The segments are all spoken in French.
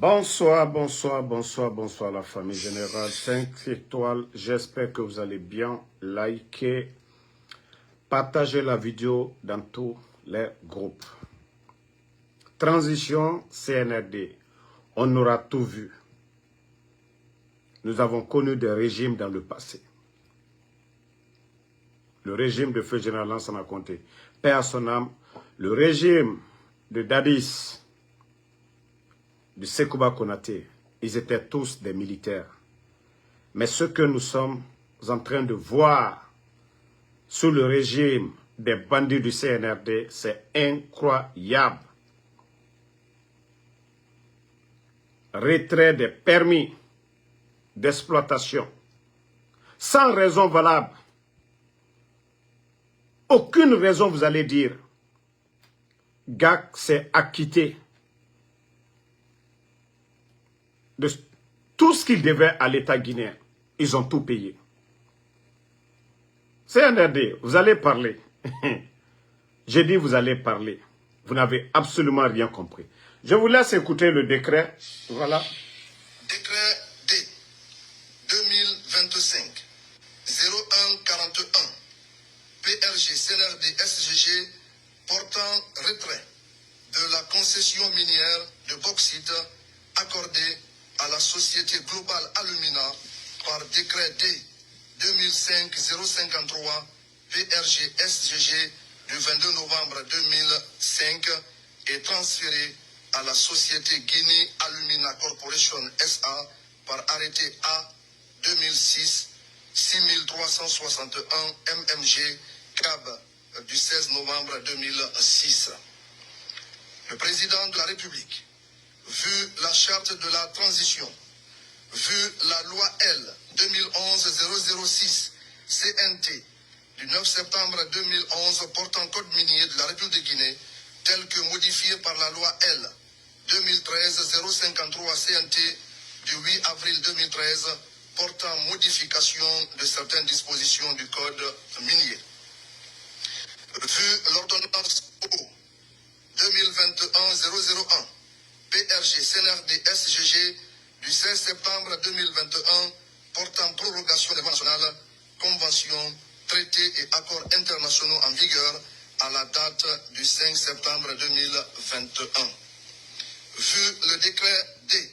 Bonsoir, bonsoir, bonsoir, bonsoir la famille générale 5 étoiles. J'espère que vous allez bien. Likez, partagez la vidéo dans tous les groupes. Transition CNRD. On aura tout vu. Nous avons connu des régimes dans le passé. Le régime de Feu Général Lansana Conté, paix à son âme. Le régime de Dadis, de Sekouba Konaté, ils étaient tous des militaires. Mais ce que nous sommes en train de voir sous le régime des bandits du CNRD, c'est incroyable. Retrait des permis d'exploitation, sans raison valable. Aucune raison, vous allez dire. GAC s'est acquitté de tout ce qu'il devait à l'État guinéen. Ils ont tout payé. CNRD, vous allez parler. J'ai dit vous allez parler. Vous n'avez absolument rien compris. Je vous laisse écouter le décret. Voilà. Décret D 2025 0141 PRG CNRD SGG portant retrait de la concession minière de bauxite accordée à la société Global Alumina par décret D 2005-053 PRG SGG du 22 novembre 2005 et transféré à la société Guinée Alumina Corporation SA par arrêté A 2006 6361 MMG CAB du 16 novembre 2006. Le président de la République, vu la charte de la transition, vu la loi L 2011-006 CNT du 9 septembre 2011 portant code minier de la République de Guinée, tel que modifié par la loi L 2013-053 CNT du 8 avril 2013 portant modification de certaines dispositions du code minier. Vu l'ordonnance O 2021-001 PRG CNRD SGG du 16 septembre 2021 portant prorogation des lois nationales, conventions, traités et accords internationaux en vigueur à la date du 5 septembre 2021. Vu le décret D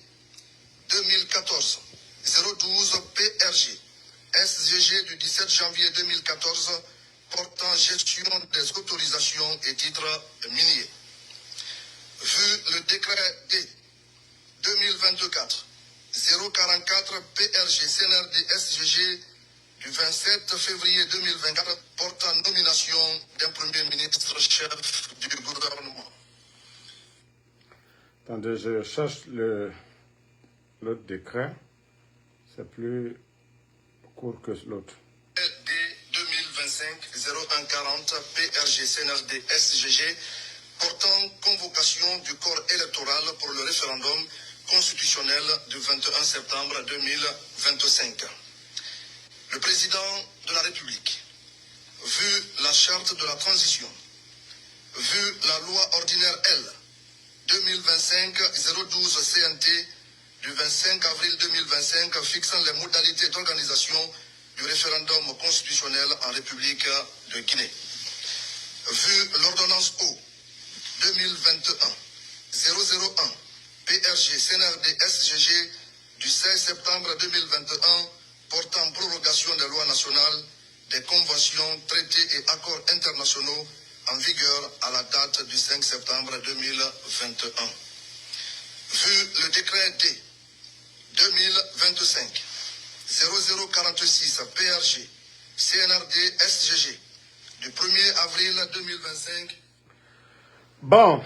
2014-012 PRG SGG du 17 janvier 2014 portant gestion des autorisations et titres miniers. Vu le décret D 2024-044 PRG CNRD SGG du 27 février 2024 portant nomination d'un premier ministre chef du gouvernement. Attendez, je cherche l'autre décret. C'est plus court que l'autre. D 2025-0140 PRG CNRD SGG portant convocation du corps électoral pour le référendum constitutionnel du 21 septembre 2025. Le président de la République, vu la charte de la transition, vu la loi ordinaire L 2025-012 CNT du 25 avril 2025 fixant les modalités d'organisation du référendum constitutionnel en République de Guinée. Vu l'ordonnance O 2021-001 PRG CNRD SGG du 16 septembre 2021 portant prorogation des lois nationales, des conventions, traités et accords internationaux en vigueur à la date du 5 septembre 2021. Vu le décret D 2025-0046 PRG CNRD SGG du 1er avril 2025. Bon,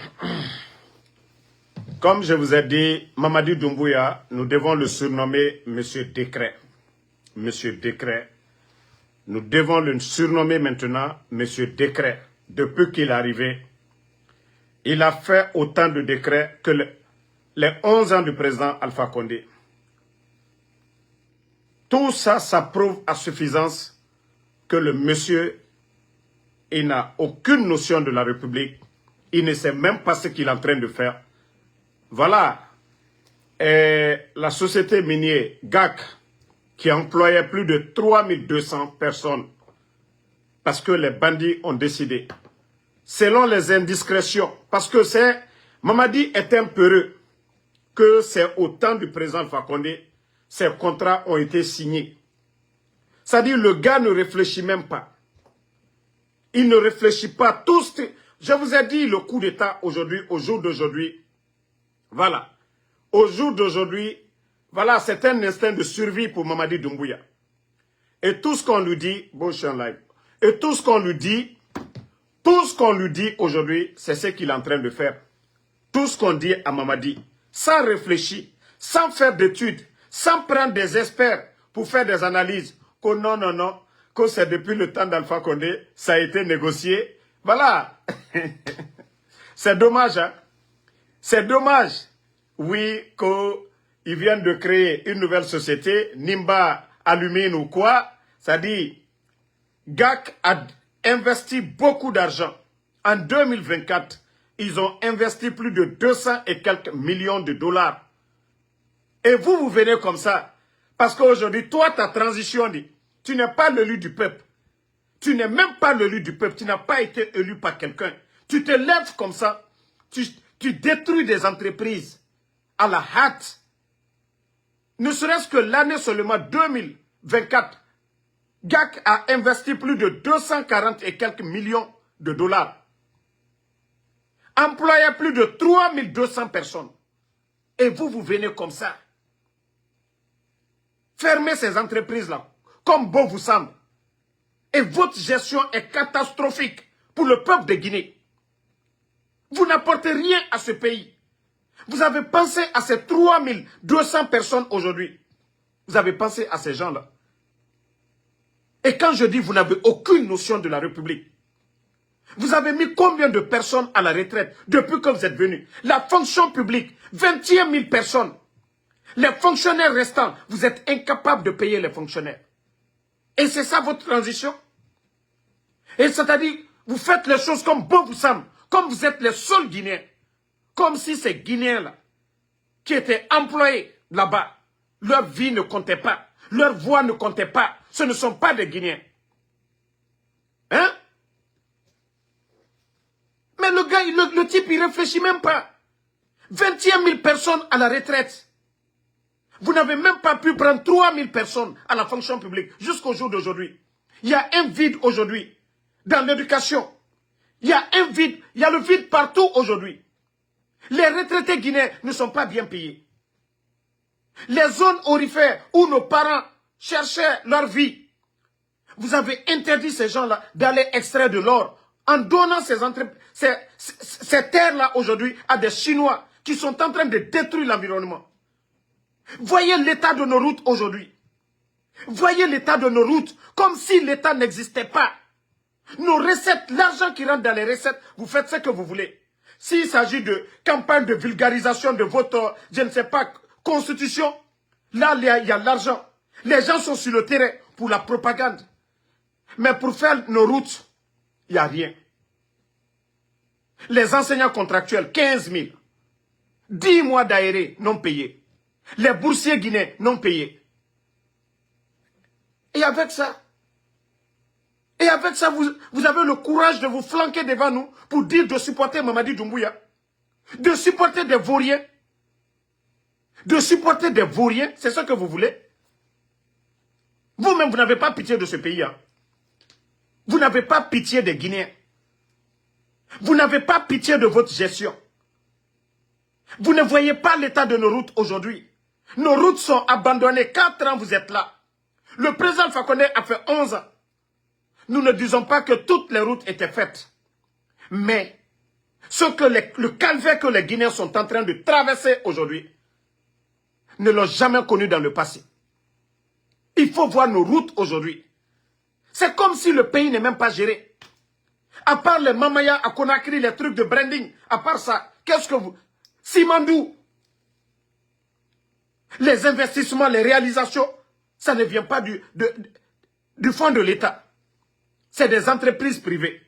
comme je vous ai dit, Mamadi Doumbouya, nous devons le surnommer Monsieur Décret. Monsieur Décret. Nous devons le surnommer maintenant Monsieur Décret. Depuis qu'il est arrivé, il a fait autant de décrets que les 11 ans du président Alpha Condé. Tout ça, ça prouve à suffisance que le monsieur, il n'a aucune notion de la République. Il ne sait même pas ce qu'il est en train de faire. Voilà. la société minière GAC, qui employait plus de 3200 personnes, parce que les bandits ont décidé, selon les indiscrétions, parce que Mamadi est un peureux, que c'est au temps du président Fakonde, ces contrats ont été signés. C'est-à-dire le gars ne réfléchit même pas. Il ne réfléchit pas. Tous, je vous ai dit le coup d'État aujourd'hui, au jour d'aujourd'hui. Voilà. Au jour d'aujourd'hui, voilà, c'est un instinct de survie pour Mamadi Doumbouya. Et tout ce qu'on lui dit, bon, je suis en live. Et tout ce qu'on lui dit aujourd'hui, c'est ce qu'il est en train de faire. Tout ce qu'on dit à Mamadi, sans réfléchir, sans faire d'études, sans prendre des experts pour faire des analyses, que non, non, non, que c'est depuis le temps d'Alpha Condé, ça a été négocié. Voilà. C'est dommage, hein. C'est dommage. Oui, qu'ils viennent de créer une nouvelle société, Nimba Alumine ou quoi. Ça dit, GAC a investi beaucoup d'argent. En 2024, ils ont investi plus de 200 et quelques millions de dollars. Et vous, vous venez comme ça. Parce qu'aujourd'hui, toi, ta transition dit, tu n'es pas l'élu du peuple. Tu n'es même pas l'élu du peuple. Tu n'as pas été élu par quelqu'un. Tu te lèves comme ça. Tu détruis des entreprises à la hâte. Ne serait-ce que l'année seulement 2024, GAC a investi plus de 240 et quelques millions de dollars. Employé plus de 3200 personnes. Et vous, vous venez comme ça. Fermez ces entreprises-là, comme bon vous semble. Et votre gestion est catastrophique pour le peuple de Guinée. Vous n'apportez rien à ce pays. Vous avez pensé à ces 3200 personnes aujourd'hui. Vous avez pensé à ces gens-là. Et quand je dis vous n'avez aucune notion de la République, vous avez mis combien de personnes à la retraite depuis que vous êtes venus? La fonction publique, 21 000 personnes. Les fonctionnaires restants, vous êtes incapables de payer les fonctionnaires. Et c'est ça votre transition? Et c'est-à-dire, vous faites les choses comme bon vous semble, comme vous êtes les seuls Guinéens. Comme si ces Guinéens-là, qui étaient employés là-bas, leur vie ne comptait pas, leur voix ne comptait pas. Ce ne sont pas des Guinéens. Hein? Mais le gars, le type, il ne réfléchit même pas. 21 000 personnes à la retraite. Vous n'avez même pas pu prendre 3 000 personnes à la fonction publique jusqu'au jour d'aujourd'hui. Il y a un vide aujourd'hui dans l'éducation. Il y a un vide, il y a le vide partout aujourd'hui. Les retraités guinéens ne sont pas bien payés. Les zones aurifères où nos parents cherchaient leur vie, vous avez interdit ces gens-là d'aller extraire de l'or en donnant ces terres-là aujourd'hui à des Chinois qui sont en train de détruire l'environnement. Voyez l'état de nos routes aujourd'hui. Voyez l'état de nos routes comme si l'État n'existait pas. Nos recettes, l'argent qui rentre dans les recettes, vous faites ce que vous voulez. S'il s'agit de campagne de vulgarisation de votre, je ne sais pas, constitution, là, il y a l'argent. Les gens sont sur le terrain pour la propagande. Mais pour faire nos routes, il n'y a rien. Les enseignants contractuels, 15 000. 10 mois d'aéré non payés. Les boursiers guinéens non payés. Et avec ça, vous avez le courage de vous flanquer devant nous pour dire de supporter Mamadi Doumbouya. De supporter des vauriens. De supporter des vauriens, c'est ce que vous voulez. Vous-même, vous n'avez pas pitié de ce pays. Hein. Vous n'avez pas pitié des Guinéens. Vous n'avez pas pitié de votre gestion. Vous ne voyez pas l'état de nos routes aujourd'hui. Nos routes sont abandonnées. 4 ans, vous êtes là. Le président Fakonde a fait 11 ans. Nous ne disons pas que toutes les routes étaient faites. Mais le calvaire que les Guinéens sont en train de traverser aujourd'hui ne l'ont jamais connu dans le passé. Il faut voir nos routes aujourd'hui. C'est comme si le pays n'est même pas géré. À part les Mamaya à Conakry, les trucs de branding, à part ça, qu'est-ce que vous... Simandou, les investissements, les réalisations, ça ne vient pas du fond de l'État. C'est des entreprises privées.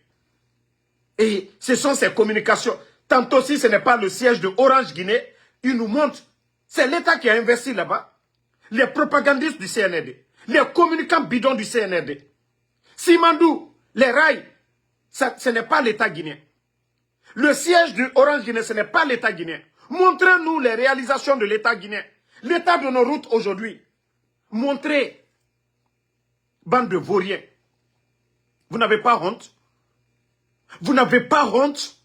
Et ce sont ces communications. Tantôt si ce n'est pas le siège de Orange Guinée, ils nous montrent C'est l'État qui a investi là-bas. Les propagandistes du CNRD, les communicants bidons du CNRD. Simandou, les rails, ce n'est pas l'État guinéen. Le siège du Orange Guinée, ce n'est pas l'État guinéen. Montrez-nous les réalisations de l'État guinéen. L'état de nos routes aujourd'hui. Montrez, bande de vauriens. Vous n'avez pas honte? Vous n'avez pas honte?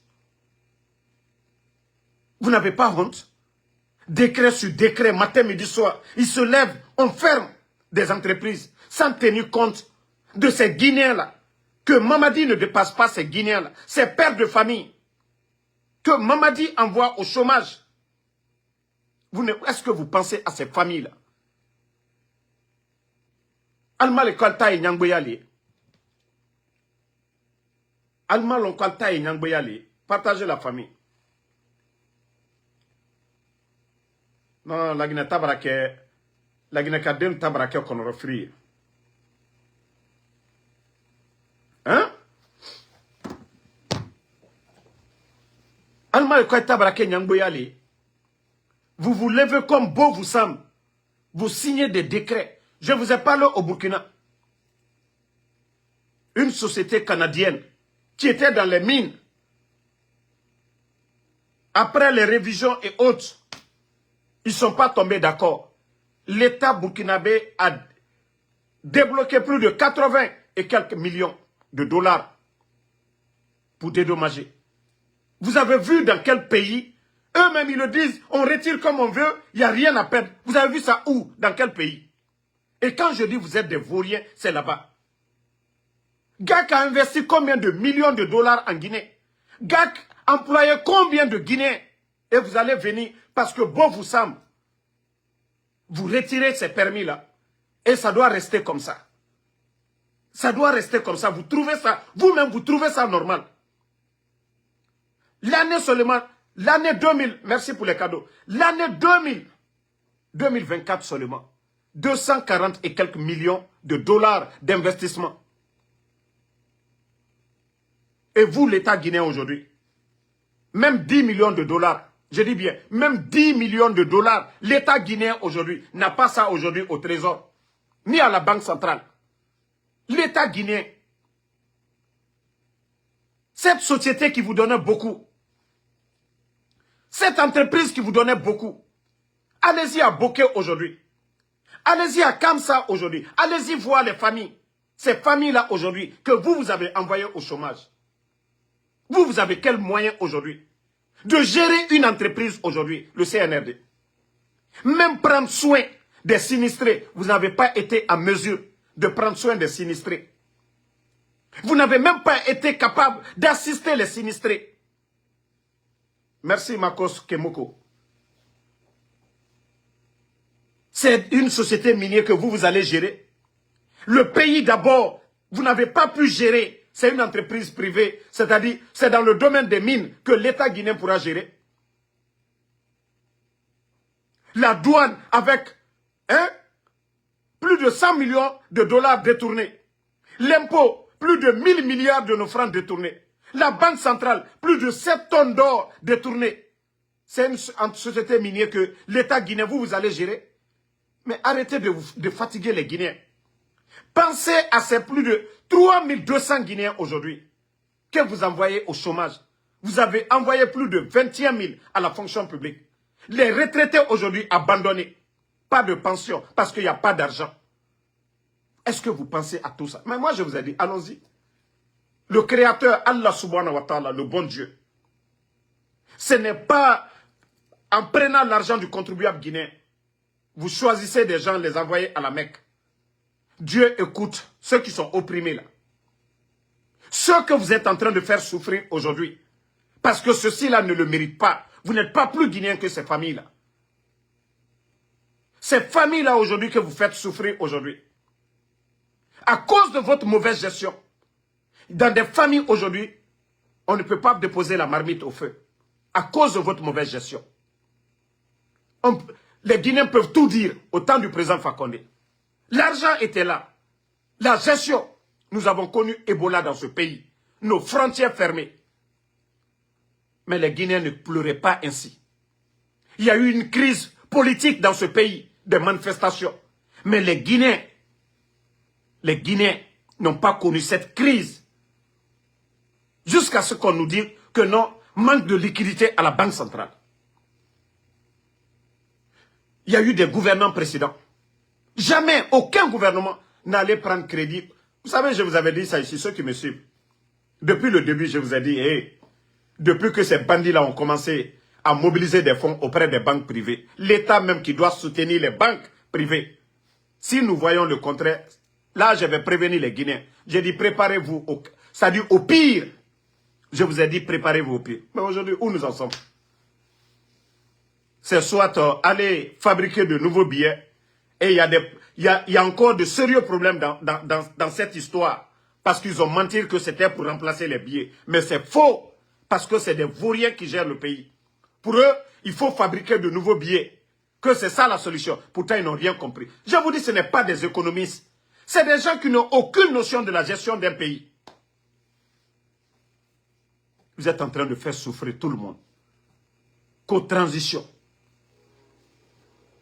Vous n'avez pas honte? Décret sur décret, matin, midi, soir. Ils se lèvent, on ferme des entreprises sans tenir compte de ces Guinéens-là. Que Mamadi ne dépasse pas ces Guinéens-là. Ces pères de famille. Que Mamadi envoie au chômage. Est-ce que vous pensez à ces familles-là? Alma le Kalta et Nyangboyali. Alma le Kalta et Nyangboyali. Partagez la famille. Non, la Guinée tabarake. La Guinée kadem tabarake qu'on refrie. Hein? Alma le Kalta tabarake Nyangboyali. Vous vous levez comme beau vous semble. Vous signez des décrets. Je vous ai parlé au Burkina. Une société canadienne qui était dans les mines. Après les révisions et autres, ils ne sont pas tombés d'accord. L'État burkinabé a débloqué plus de 80 et quelques millions de dollars pour dédommager. Vous avez vu dans quel pays? Eux-mêmes, ils le disent, on retire comme on veut, il n'y a rien à perdre. Vous avez vu ça où? Dans quel pays? Et quand je dis vous êtes des vauriens, c'est là-bas. GAC a investi combien de millions de dollars en Guinée? GAC a employé combien de Guinéens? Et vous allez venir, parce que bon vous semble, vous retirez ces permis-là. Et ça doit rester comme ça. Ça doit rester comme ça. Vous trouvez ça, vous-même, vous trouvez ça normal. L'année seulement, l'année 2000, merci pour les cadeaux. L'année 2024 seulement. 240 et quelques millions de dollars d'investissement. Et vous, l'État guinéen aujourd'hui, même 10 millions de dollars, je dis bien, même 10 millions de dollars, l'État guinéen aujourd'hui n'a pas ça aujourd'hui au Trésor, ni à la Banque centrale. L'État guinéen, cette société qui vous donnait beaucoup, cette entreprise qui vous donnait beaucoup, allez-y à Bokeh aujourd'hui. Allez-y à Kamsa aujourd'hui. Allez-y voir les familles. Ces familles-là aujourd'hui que vous avez envoyées au chômage. Vous avez quel moyen aujourd'hui de gérer une entreprise aujourd'hui, le CNRD? Même prendre soin des sinistrés, vous n'avez pas été en mesure de prendre soin des sinistrés. Vous n'avez même pas été capable d'assister les sinistrés. Merci Makos Kemoko. C'est une société minière que vous allez gérer. Le pays d'abord, vous n'avez pas pu gérer. C'est une entreprise privée, c'est-à-dire c'est dans le domaine des mines que l'État guinéen pourra gérer. La douane avec plus de 100 millions de dollars détournés. L'impôt, plus de 1000 milliards de nos francs détournés. La Banque centrale, plus de 7 tonnes d'or détournées. C'est une société minière que l'État guinéen, vous allez gérer. Mais arrêtez de fatiguer les Guinéens. Pensez à ces plus de 3200 Guinéens aujourd'hui que vous envoyez au chômage. Vous avez envoyé plus de 21 000 à la fonction publique. Les retraités aujourd'hui abandonnés. Pas de pension parce qu'il n'y a pas d'argent. Est-ce que vous pensez à tout ça? Mais moi je vous ai dit, allons-y. Le Créateur, Allah subhanahu wa ta'ala, le bon Dieu. Ce n'est pas en prenant l'argent du contribuable guinéen. Vous choisissez des gens, les envoyez à la Mecque. Dieu écoute ceux qui sont opprimés là. Ceux que vous êtes en train de faire souffrir aujourd'hui. Parce que ceux-ci-là ne le méritent pas. Vous n'êtes pas plus guinéens que ces familles-là. Ces familles-là aujourd'hui que vous faites souffrir aujourd'hui. À cause de votre mauvaise gestion. Dans des familles aujourd'hui, on ne peut pas déposer la marmite au feu. À cause de votre mauvaise gestion. Les Guinéens peuvent tout dire au temps du président Fakonde. L'argent était là. La gestion. Nous avons connu Ebola dans ce pays. Nos frontières fermées. Mais les Guinéens ne pleuraient pas ainsi. Il y a eu une crise politique dans ce pays, des manifestations. Mais les Guinéens n'ont pas connu cette crise. Jusqu'à ce qu'on nous dise que non, manque de liquidité à la Banque centrale. Il y a eu des gouvernements précédents. Jamais, aucun gouvernement n'allait prendre crédit. Vous savez, je vous avais dit ça ici, ceux qui me suivent. Depuis le début, je vous ai dit, hey, depuis que ces bandits-là ont commencé à mobiliser des fonds auprès des banques privées, l'État même qui doit soutenir les banques privées, si nous voyons le contraire, là, je vais prévenir les Guinéens. J'ai dit, préparez-vous, c'est-à-dire au pire. Je vous ai dit, préparez-vous au pire. Mais aujourd'hui, où nous en sommes? C'est soit aller fabriquer de nouveaux billets, et il y a encore de sérieux problèmes dans cette histoire, parce qu'ils ont menti que c'était pour remplacer les billets. Mais c'est faux, parce que c'est des vauriens qui gèrent le pays. Pour eux, il faut fabriquer de nouveaux billets, que c'est ça la solution. Pourtant, ils n'ont rien compris. Je vous dis, ce n'est pas des économistes. C'est des gens qui n'ont aucune notion de la gestion d'un pays. Vous êtes en train de faire souffrir tout le monde. Qu'aux transitions.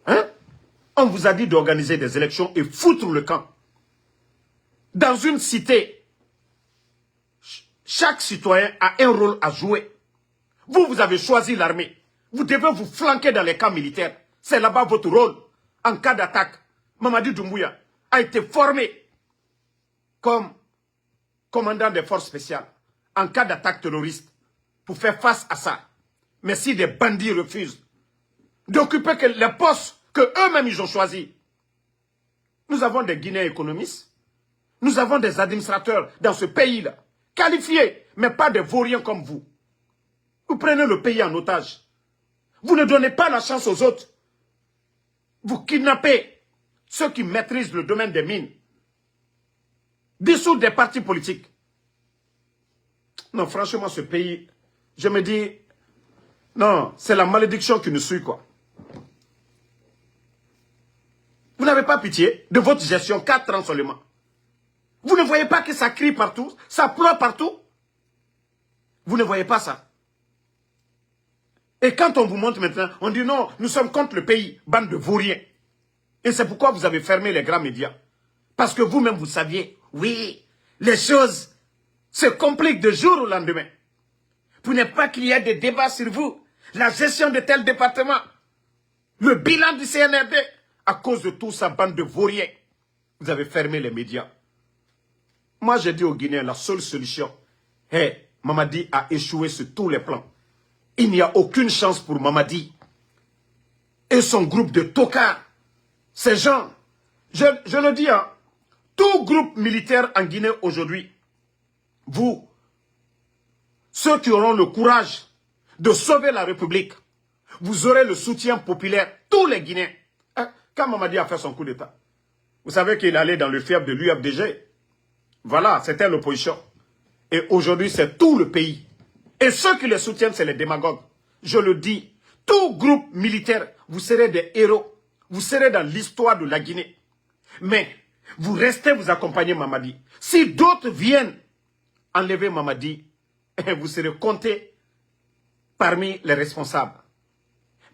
Hein? On vous a dit d'organiser des élections et foutre le camp. Dans une cité, chaque citoyen a un rôle à jouer. Vous avez choisi l'armée. Vous devez vous flanquer dans les camps militaires. C'est là-bas votre rôle. En cas d'attaque, Mamadi Doumbouya a été formé comme commandant des forces spéciales en cas d'attaque terroriste pour faire face à ça. Mais si des bandits refusent d'occuper les postes qu'eux-mêmes ils ont choisis, nous avons des Guinéens économistes, nous avons des administrateurs dans ce pays-là, qualifiés, mais pas des vauriens comme vous. Vous prenez le pays en otage. Vous ne donnez pas la chance aux autres. Vous kidnappez ceux qui maîtrisent le domaine des mines. Dissoudre des partis politiques. Non, franchement, ce pays, je me dis, non, c'est la malédiction qui nous suit, quoi. Vous n'avez pas pitié de votre gestion, 4 ans seulement. Vous ne voyez pas que ça crie partout, ça pleure partout? Vous ne voyez pas ça? Et quand on vous montre maintenant, on dit non, nous sommes contre le pays, bande de vauriens. Et c'est pourquoi vous avez fermé les grands médias. Parce que vous-même, vous saviez, oui, les choses se compliquent de jour au lendemain. Pour ne pas qu'il y ait des débats sur vous, la gestion de tel département, le bilan du CNRD, à cause de tout ça, bande de vauriens, vous avez fermé les médias. Moi, j'ai dit aux Guinéens, la seule solution, Mamadi a échoué sur tous les plans. Il n'y a aucune chance pour Mamadi et son groupe de tocards. Ces gens, je le dis, hein, tout groupe militaire en Guinée aujourd'hui, vous, ceux qui auront le courage de sauver la République, vous aurez le soutien populaire, tous les Guinéens. Quand Mamadi a fait son coup d'État, vous savez qu'il allait dans le fief de l'UFDG. Voilà, c'était l'opposition. Et aujourd'hui, c'est tout le pays. Et ceux qui les soutiennent, c'est les démagogues. Je le dis, tout groupe militaire, vous serez des héros. Vous serez dans l'histoire de la Guinée. Mais vous restez, vous accompagnez Mamadi. Si d'autres viennent enlever Mamadi, vous serez comptés parmi les responsables.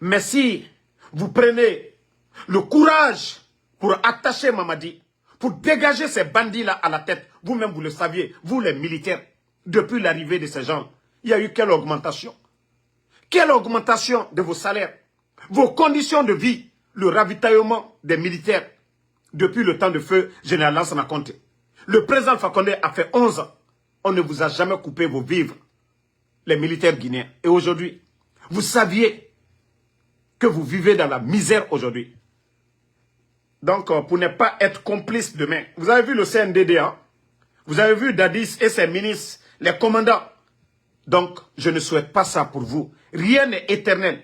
Mais si vous prenez le courage pour attacher Mamadi, pour dégager ces bandits-là à la tête, vous-même vous le saviez, vous les militaires, depuis l'arrivée de ces gens, il y a eu quelle augmentation? Quelle augmentation de vos salaires? Vos conditions de vie, le ravitaillement des militaires depuis le temps de feu général Lansana Conté. Le président Alpha Condé a fait 11 ans. On ne vous a jamais coupé vos vivres, les militaires guinéens. Et aujourd'hui, vous saviez que vous vivez dans la misère aujourd'hui. Donc, pour ne pas être complice demain, vous avez vu le CNDD, hein? Vous avez vu Dadis et ses ministres, les commandants. Donc, je ne souhaite pas ça pour vous. Rien n'est éternel.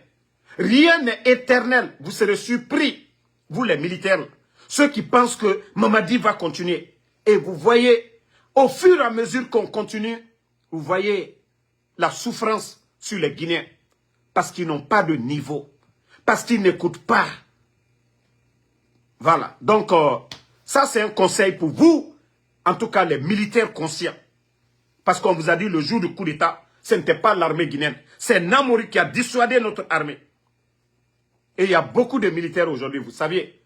Rien n'est éternel. Vous serez surpris, vous les militaires, ceux qui pensent que Mamadi va continuer. Et vous voyez, au fur et à mesure qu'on continue, vous voyez la souffrance sur les Guinéens. Parce qu'ils n'ont pas de niveau. Parce qu'ils n'écoutent pas. Voilà. Donc, ça c'est un conseil pour vous, en tout cas les militaires conscients. Parce qu'on vous a dit le jour du coup d'État, ce n'était pas l'armée guinéenne. C'est Namori qui a dissuadé notre armée. Et il y a beaucoup de militaires aujourd'hui, vous saviez.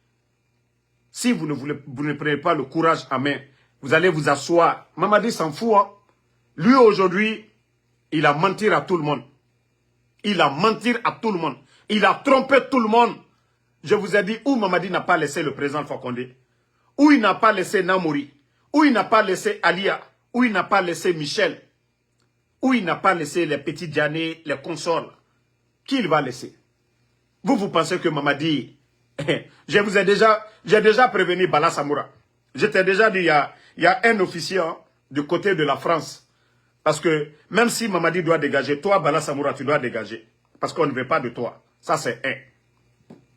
Si vous ne prenez pas le courage à main, vous allez vous asseoir. Mamadi s'en fout. Hein. Lui, aujourd'hui, il a menti à tout le monde. Il a menti à tout le monde. Il a trompé tout le monde. Je vous ai dit où Mamadi n'a pas laissé le président Alpha Condé, où il n'a pas laissé Namouri, où il n'a pas laissé Alia, où il n'a pas laissé Michel, où il n'a pas laissé les petits Diané, les consorts. Qui il va laisser? Vous pensez que Mamadi... J'ai déjà prévenu Bala Samoura. Je t'ai déjà dit, il y a un officier hein, du côté de la France. Parce que même si Mamadi doit dégager, toi, Bala Samoura, tu dois dégager. Parce qu'on ne veut pas de toi. Ça, c'est un.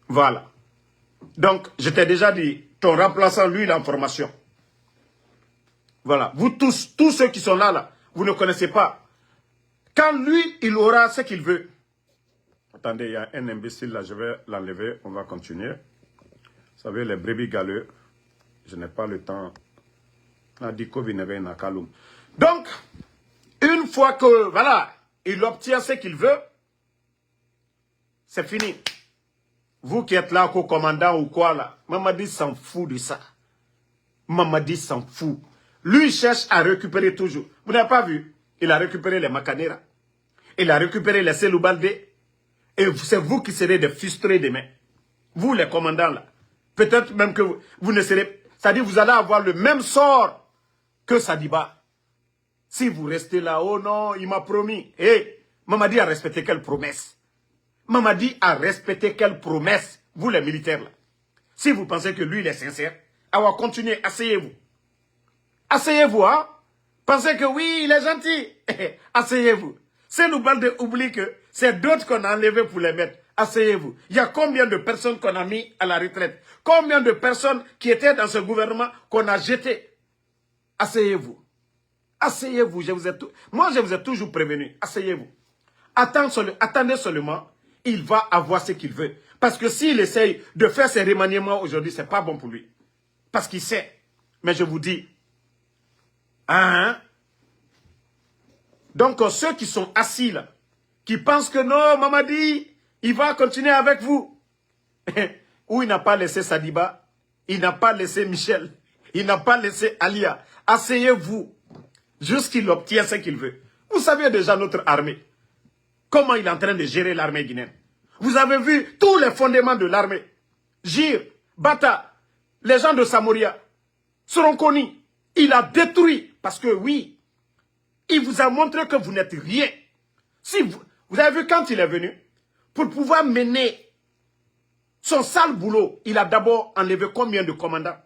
Voilà. Donc, je t'ai déjà dit, ton remplaçant, lui, il a en formation. Voilà. Vous tous ceux qui sont là, vous ne connaissez pas. Quand lui, il aura ce qu'il veut. Attendez, il y a un imbécile là, je vais l'enlever, on va continuer. Vous savez, les brebis galeux, je n'ai pas le temps. Donc, une fois que, voilà, il obtient ce qu'il veut, c'est fini. Vous qui êtes là, co-commandant ou quoi là, Mamadi s'en fout de ça. Mamadi s'en fout. Lui, il cherche à récupérer toujours. Vous n'avez pas vu? Il a récupéré les Makanera. Il a récupéré les Seloubalde. Et c'est vous qui serez des frustrés demain. Vous, les commandants là. Peut-être même que vous ne serez... C'est-à-dire vous allez avoir le même sort que Sadiba. Si vous restez là, oh non, il m'a promis. Hé, Mamadi a respecté quelle promesse? Mamadi a respecté quelle promesse? Vous, les militaires là. Si vous pensez que lui, il est sincère, alors continuez, asseyez-vous. Asseyez-vous, hein? Pensez que oui, il est gentil. Asseyez-vous. C'est Loubalde oublie que c'est d'autres qu'on a enlevés pour les mettre. Asseyez-vous. Il y a combien de personnes qu'on a mis à la retraite? Combien de personnes qui étaient dans ce gouvernement qu'on a jeté? Asseyez-vous. Asseyez-vous. Moi, je vous ai toujours prévenu. Asseyez-vous. Attendez seulement. Il va avoir ce qu'il veut. Parce que s'il essaye de faire ses remaniements aujourd'hui, ce n'est pas bon pour lui. Parce qu'il sait. Mais je vous dis. Hein? Donc, ceux qui sont assis là, qui pensent que non, Mamadi, il va continuer avec vous. Ou il n'a pas laissé Sadiba, il n'a pas laissé Michel, il n'a pas laissé Alia. Asseyez-vous, jusqu'il obtient ce qu'il veut. Vous savez déjà notre armée, comment il est en train de gérer l'armée guinéenne. Vous avez vu tous les fondements de l'armée. Gir, Bata, les gens de Samoria seront connus. Il a détruit, parce que oui, il vous a montré que vous n'êtes rien. Si vous avez vu quand il est venu, pour pouvoir mener son sale boulot, il a d'abord enlevé combien de commandants?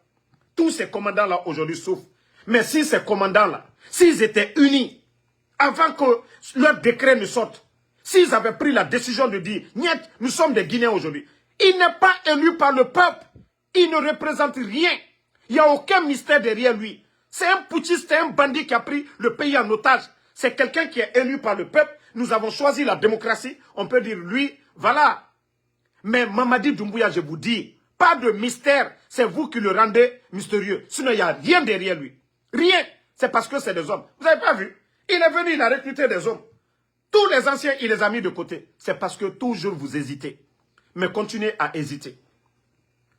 Tous ces commandants-là aujourd'hui souffrent. Mais si ces commandants-là, s'ils étaient unis, avant que leur décret ne sorte, s'ils avaient pris la décision de dire, niet, nous sommes des Guinéens aujourd'hui, il n'est pas élu par le peuple, il ne représente rien, il n'y a aucun mystère derrière lui. C'est un putschiste, c'est un bandit qui a pris le pays en otage. C'est quelqu'un qui est élu par le peuple. Nous avons choisi la démocratie. On peut dire lui, voilà. Mais Mamadi Doumbouya, je vous dis, pas de mystère. C'est vous qui le rendez mystérieux. Sinon, il n'y a rien derrière lui. Rien. C'est parce que c'est des hommes. Vous n'avez pas vu? Il est venu, il a recruté des hommes. Tous les anciens, il les a mis de côté. C'est parce que toujours vous hésitez. Mais continuez à hésiter.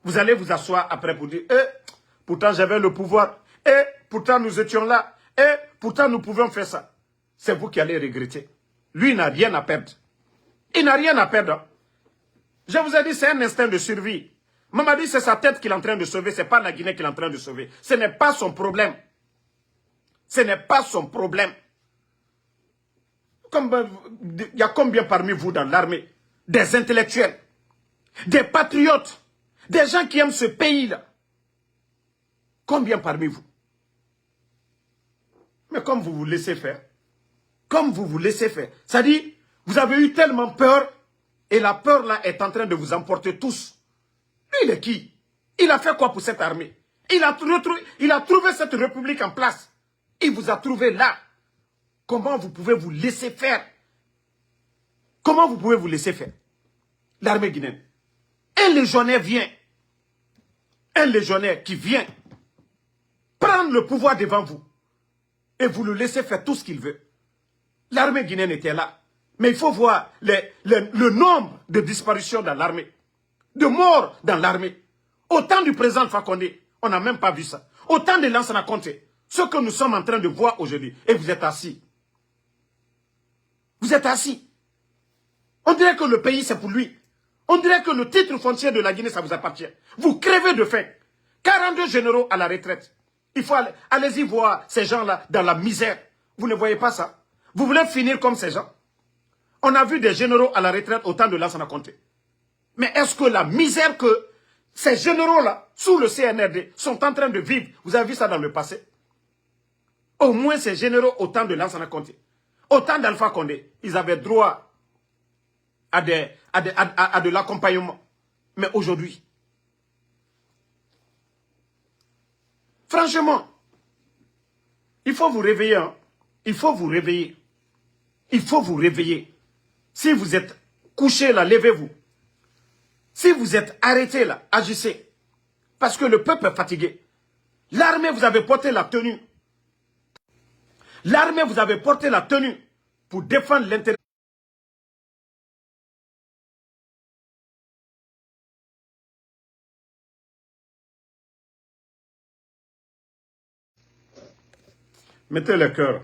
Vous allez vous asseoir après pour dire, pourtant j'avais le pouvoir. Pourtant nous étions là. Pourtant nous pouvions faire ça. C'est vous qui allez regretter. Lui, il n'a rien à perdre. Il n'a rien à perdre. Je vous ai dit, c'est un instinct de survie. Mamadi, c'est sa tête qu'il est en train de sauver. Ce n'est pas la Guinée qu'il est en train de sauver. Ce n'est pas son problème. Ce n'est pas son problème. Il y a combien parmi vous dans l'armée? Des intellectuels, des patriotes, des gens qui aiment ce pays-là. Combien parmi vous? Mais comme vous vous laissez faire, comme vous vous laissez faire, ça dit, vous avez eu tellement peur, et la peur là est en train de vous emporter tous. Lui, il est qui? Il a fait quoi pour cette armée? Il a trouvé cette république en place. Il vous a trouvé là. Comment vous pouvez vous laisser faire? Comment vous pouvez vous laisser faire? L'armée guinéenne. Un légionnaire vient. Un légionnaire qui vient prendre le pouvoir devant vous. Et vous le laissez faire tout ce qu'il veut. L'armée guinéenne était là. Mais il faut voir le nombre de disparitions dans l'armée. de morts dans l'armée. Au temps du président Alpha Condé, on n'a même pas vu ça. Au temps de Lansana Conté, ce que nous sommes en train de voir aujourd'hui, et vous êtes assis. Vous êtes assis. On dirait que le pays, c'est pour lui. On dirait que le titre foncier de la Guinée, ça vous appartient. Vous crevez de faim. 42 généraux à la retraite. Il faut allez-y voir ces gens-là dans la misère. Vous ne voyez pas ça? Vous voulez finir comme ces gens? On a vu des généraux à la retraite au temps de Lansana Conté. Mais est-ce que la misère que ces généraux-là, sous le CNRD, sont en train de vivre, vous avez vu ça dans le passé? Au moins ces généraux au temps de Lansana Conté, au temps d'Alpha Condé, ils avaient droit à de l'accompagnement. Mais aujourd'hui, franchement, il faut vous réveiller. Hein? Il faut vous réveiller. Il faut vous réveiller. Si vous êtes couché là, levez-vous. Si vous êtes arrêté là, agissez. Parce que le peuple est fatigué. L'armée, vous avez porté la tenue. L'armée, vous avez porté la tenue pour défendre l'intérêt. Mettez le cœur.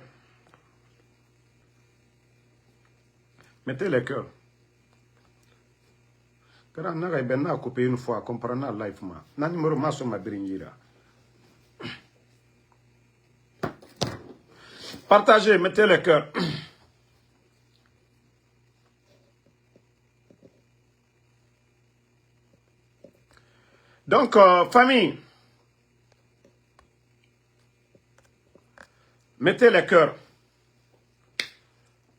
Mettez le cœur. Quand on a coupé une fois, comprendre la life, na numéro maso ma biringira. Partagez, mettez le cœur. Donc, famille, mettez le cœur.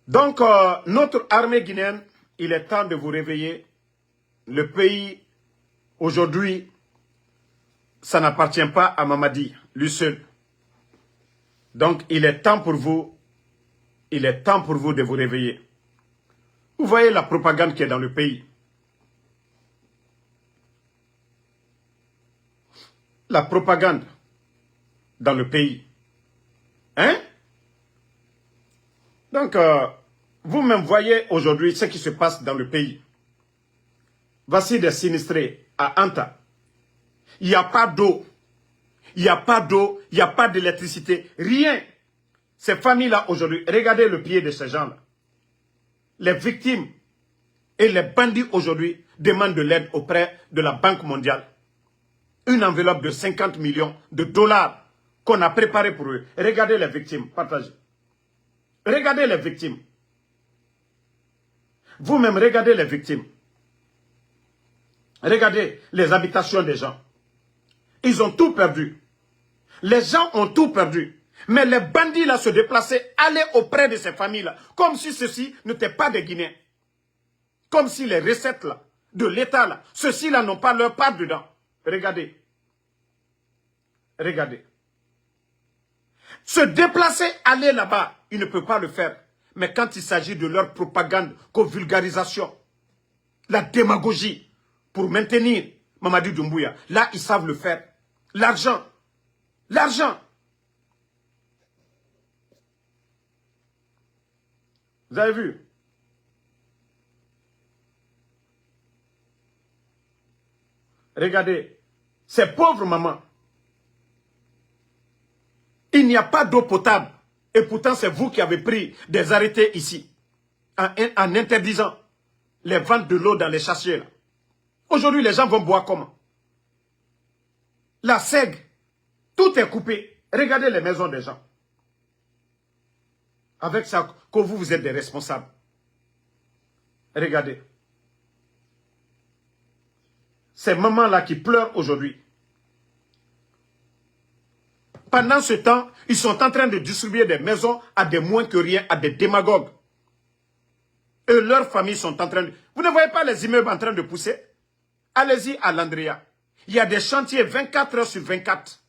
Donc, notre armée guinéenne, il est temps de vous réveiller. Le pays, aujourd'hui, ça n'appartient pas à Mamadi, lui seul. Donc, il est temps pour vous de vous réveiller. Vous voyez la propagande qui est dans le pays. La propagande dans le pays. Hein? Donc, vous-même voyez aujourd'hui ce qui se passe dans le pays. Voici des sinistrés à Anta. Il n'y a pas d'eau. Il n'y a pas d'eau, il n'y a pas d'électricité, rien. Ces familles-là aujourd'hui, regardez le pied de ces gens-là. Les victimes et les bandits aujourd'hui demandent de l'aide auprès de la Banque mondiale. Une enveloppe de 50 millions de dollars qu'on a préparée pour eux. Regardez les victimes, partagez. Regardez les victimes. Vous-même, regardez les victimes. Regardez les habitations des gens. Ils ont tout perdu. Les gens ont tout perdu. Mais les bandits là se déplaçaient, allaient auprès de ces familles-là, comme si ceux-ci n'étaient pas des Guinéens. Comme si les recettes là, de l'État là, ceux-ci là n'ont pas leur part dedans. Regardez. Regardez. Se déplacer, aller là-bas, ils ne peuvent pas le faire. Mais quand il s'agit de leur propagande, vulgarisation, la démagogie, pour maintenir Mamadi Doumbouya, là, ils savent le faire. L'argent. L'argent. Vous avez vu? Regardez, ces pauvres mamans, il n'y a pas d'eau potable. Et pourtant, c'est vous qui avez pris des arrêtés ici, en interdisant les ventes de l'eau dans les châssiers. Aujourd'hui, les gens vont boire comment? La seigue, tout est coupé. Regardez les maisons des gens. Avec ça, que vous êtes des responsables. Regardez. Ces mamans-là qui pleurent aujourd'hui. Pendant ce temps, ils sont en train de distribuer des maisons à des moins que rien, à des démagogues. Et leurs familles sont en train de... Vous ne voyez pas les immeubles en train de pousser? Allez-y à Landria. Il y a des chantiers 24 heures sur 24.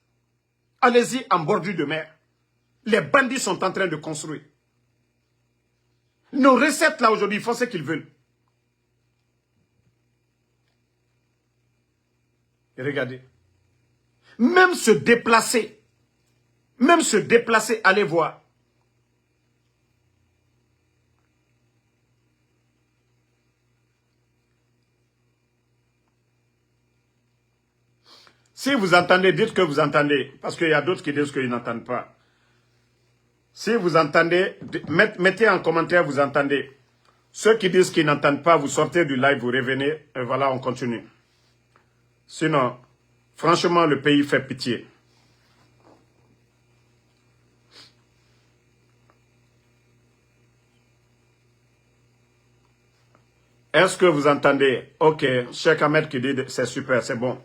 Allez-y en bordure de mer. Les bandits sont en train de construire. Nos recettes là aujourd'hui, ils font ce qu'ils veulent. Et regardez. Même se déplacer, allez voir. Si vous entendez, dites que vous entendez. Parce qu'il y a d'autres qui disent qu'ils n'entendent pas. Si vous entendez, mettez en commentaire, vous entendez. Ceux qui disent qu'ils n'entendent pas, vous sortez du live, vous revenez, et voilà, on continue. Sinon, franchement, le pays fait pitié. Est-ce que vous entendez? Ok, Cheikh Ahmed qui dit c'est super, c'est bon.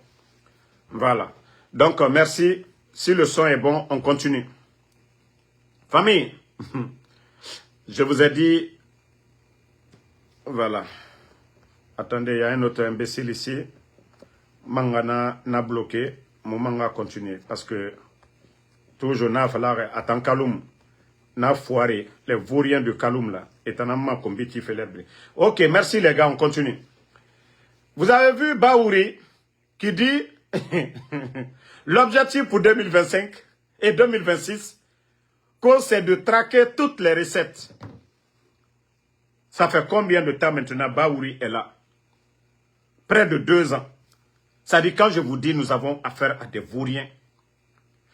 Voilà. Donc, merci. Si le son est bon, on continue. Famille, je vous ai dit... Voilà. Attendez, il y a un autre imbécile ici. Mangana n'a bloqué. Mon manga continue. Parce que toujours, n'a fallu attendre Kaloum. N'a foiré. Les vauriens de Kaloum là. Et en amant comme petit fait les. Ok, merci les gars, on continue. Vous avez vu Baouri qui dit l'objectif pour 2025 et 2026, c'est de traquer toutes les recettes. Ça fait combien de temps maintenant Baouri est là? Près de 2 ans. Ça dit, quand je vous dis, nous avons affaire à des vauriens.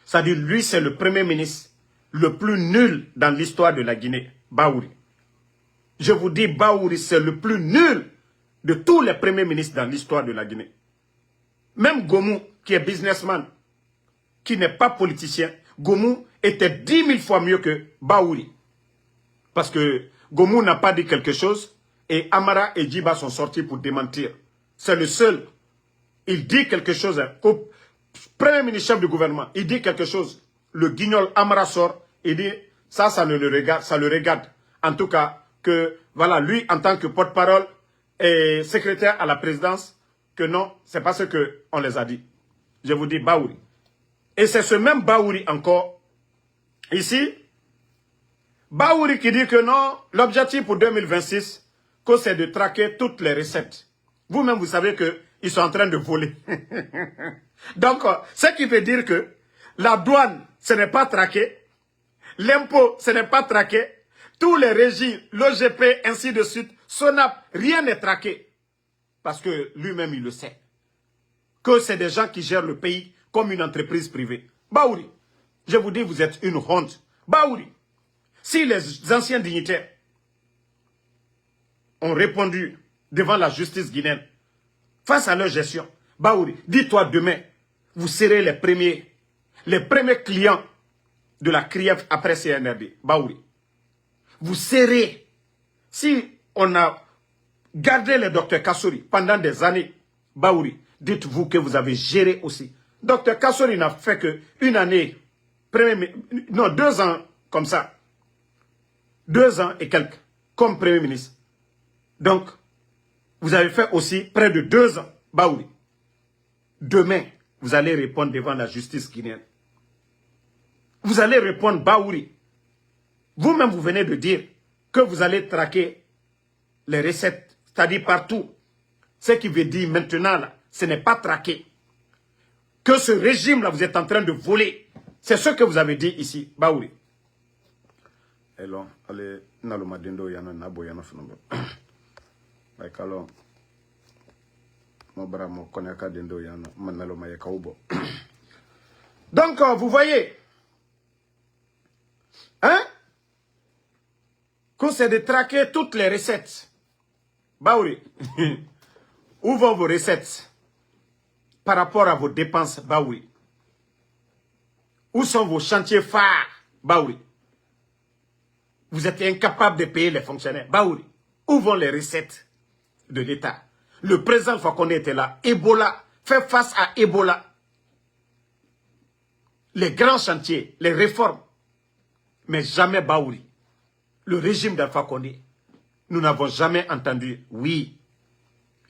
Ça dit, lui, c'est le premier ministre le plus nul dans l'histoire de la Guinée, Baouri. Je vous dis, Baouri, c'est le plus nul de tous les premiers ministres dans l'histoire de la Guinée. Même Gomou, qui est businessman, qui n'est pas politicien, Gomou était 10 000 fois mieux que Baouri. Parce que Gomou n'a pas dit quelque chose et Amara et Djiba sont sortis pour démentir. C'est le seul. Il dit quelque chose au premier ministre chef du gouvernement. Il dit quelque chose. Le guignol Amara sort. Il dit ça le regarde, ça le regarde. En tout cas, que voilà, lui en tant que porte-parole et secrétaire à la présidence, que non, c'est pas ce qu'on les a dit. Je vous dis Baouri. Et c'est ce même Baouri encore, ici, Baouri qui dit que non, l'objectif pour 2026, c'est de traquer toutes les recettes. Vous-même, vous savez qu'ils sont en train de voler. Donc, ce qui veut dire que la douane, ce n'est pas traqué. L'impôt, ce n'est pas traqué. Tous les régimes, l'OGP, ainsi de suite, SONAP, rien n'est traqué. Parce que lui-même, il le sait. Que c'est des gens qui gèrent le pays comme une entreprise privée. Baouri, je vous dis, vous êtes une honte. Baouri, si les anciens dignitaires ont répondu devant la justice guinéenne face à leur gestion, Baouri, dis-toi demain, vous serez les premiers clients de la CRIEF après CNRD. Baouri, vous serez, si on a gardé le docteur Kassori pendant des années, Baouri, dites-vous que vous avez géré aussi. Docteur Kassori n'a fait qu'une année, 2 ans comme ça. 2 ans et quelques, comme Premier ministre. Donc, vous avez fait aussi près de 2 ans, Baouri. Demain, vous allez répondre devant la justice guinéenne. Vous allez répondre, Baouri. Vous-même, vous venez de dire que vous allez traquer les recettes, c'est-à-dire partout. Ce qui veut dire maintenant, là, ce n'est pas traqué. Que ce régime-là, vous êtes en train de voler. C'est ce que vous avez dit ici, Baouri. Hello, allez, naloma dendo yana nabo yana funombe. Baikalo, mobra mo koneka dendo yana manaloma yakaubo. Donc, vous voyez, hein, que c'est de traquer toutes les recettes. Baouri, où vont vos recettes par rapport à vos dépenses, Baouri? Où sont vos chantiers phares, Baouri? Vous êtes incapable de payer les fonctionnaires. Baouri, où vont les recettes de l'État? Le président Fakonde était là. Ebola, fait face à Ebola. Les grands chantiers, les réformes. Mais jamais Baouri. Le régime d'Alpha Condé, nous n'avons jamais entendu, oui,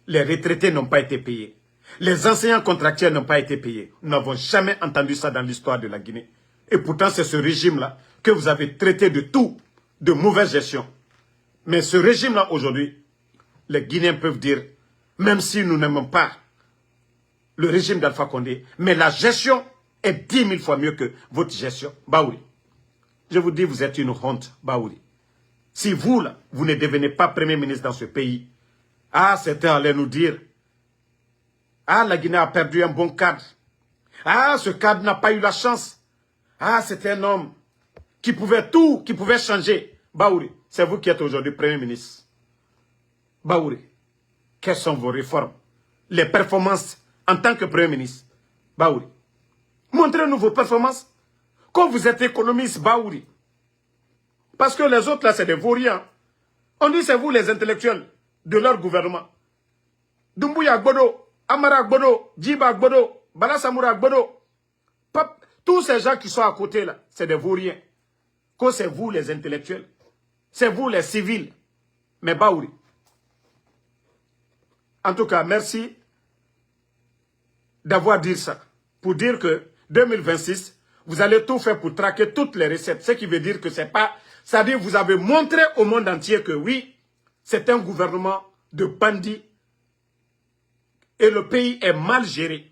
les retraités n'ont pas été payés. Les enseignants contractuels n'ont pas été payés. Nous n'avons jamais entendu ça dans l'histoire de la Guinée. Et pourtant, c'est ce régime-là que vous avez traité de tout, de mauvaise gestion. Mais ce régime-là, aujourd'hui, les Guinéens peuvent dire, même si nous n'aimons pas le régime d'Alpha Condé, mais la gestion est 10 000 fois mieux que votre gestion. Baouri, je vous dis, vous êtes une honte, Baouri. Si vous, là, vous ne devenez pas Premier ministre dans ce pays, ah, certains allaient nous dire, ah, la Guinée a perdu un bon cadre. Ah, ce cadre n'a pas eu la chance. Ah, c'était un homme qui pouvait tout, qui pouvait changer. Baouri, c'est vous qui êtes aujourd'hui Premier ministre. Baouri, quelles sont vos réformes? Les performances en tant que Premier ministre. Baouri, montrez-nous vos performances. Quand vous êtes économiste, Baouri. Parce que les autres là, c'est des vauriens. On dit c'est vous les intellectuels de leur gouvernement. Doumbouya Gbodo, Amara Gbodo, Djiba Gbodo, Bala Samoura Gbodo. Tous ces gens qui sont à côté là, c'est des vauriens. Quand c'est vous les intellectuels, c'est vous les civils. Mais Baouri. En tout cas, merci d'avoir dit ça. Pour dire que 2026, vous allez tout faire pour traquer toutes les recettes. Ce qui veut dire que c'est pas... C'est-à-dire que vous avez montré au monde entier que oui, c'est un gouvernement de bandits et le pays est mal géré.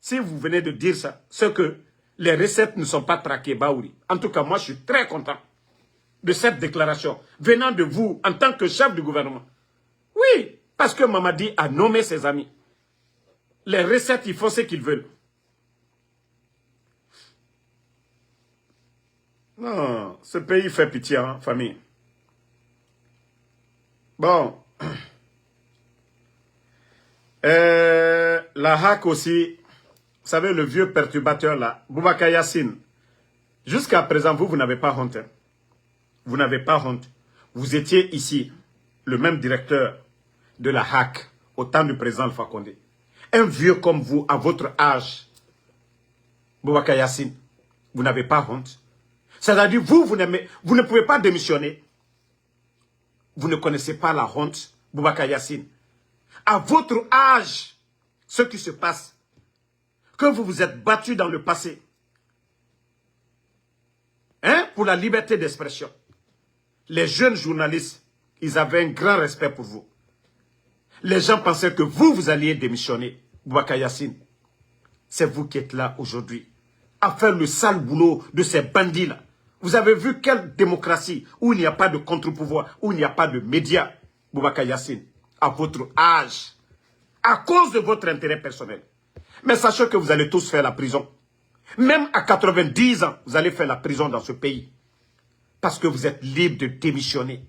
Si vous venez de dire ça, c'est que les recettes ne sont pas traquées, Baouri. En tout cas, moi, je suis très content de cette déclaration venant de vous en tant que chef du gouvernement. Oui, parce que Mamadi a nommé ses amis. Les recettes, ils font ce qu'ils veulent. Non, ce pays fait pitié, hein, famille. Bon. La hack aussi, vous savez, le vieux perturbateur là, Boubacar Yassine. Jusqu'à présent, vous n'avez pas honte. Hein. Vous n'avez pas honte. Vous étiez ici, le même directeur de la hack au temps du président Alpha Condé. Un vieux comme vous, à votre âge, Boubacar Yassine, vous n'avez pas honte. C'est-à-dire, vous ne pouvez pas démissionner. Vous ne connaissez pas la honte, Boubacar Yassine. À votre âge, ce qui se passe, que vous vous êtes battu dans le passé, hein, pour la liberté d'expression. Les jeunes journalistes, ils avaient un grand respect pour vous. Les gens pensaient que vous alliez démissionner, Boubacar Yassine. C'est vous qui êtes là aujourd'hui, à faire le sale boulot de ces bandits-là. Vous avez vu quelle démocratie, où il n'y a pas de contre-pouvoir, où il n'y a pas de médias, Boubacar Yassine, à votre âge, à cause de votre intérêt personnel. Mais sachez que vous allez tous faire la prison. Même à 90 ans, vous allez faire la prison dans ce pays. Parce que vous êtes libre de démissionner.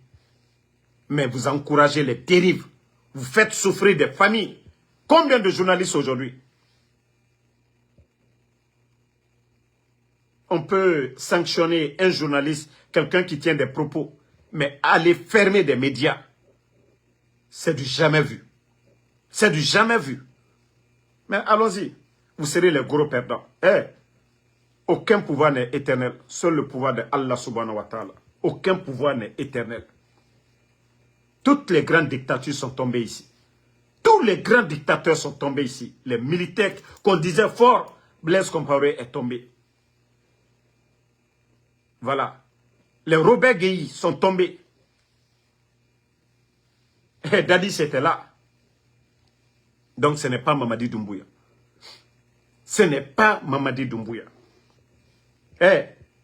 Mais vous encouragez les dérives. Vous faites souffrir des familles. Combien de journalistes aujourd'hui? On peut sanctionner un journaliste, quelqu'un qui tient des propos. Mais aller fermer des médias, c'est du jamais vu. C'est du jamais vu. Mais allons-y. Vous serez les gros perdants. Aucun pouvoir n'est éternel. Seul le pouvoir de Allah subhanahu wa ta'ala. Aucun pouvoir n'est éternel. Toutes les grandes dictatures sont tombées ici. Tous les grands dictateurs sont tombés ici. Les militaires qu'on disait fort, Blaise Compaoré est tombé. Voilà. Les Robert Gueye sont tombés. Et Dadis était là. Donc ce n'est pas Mamadi Doumbouya. Ce n'est pas Mamadi Doumbouya.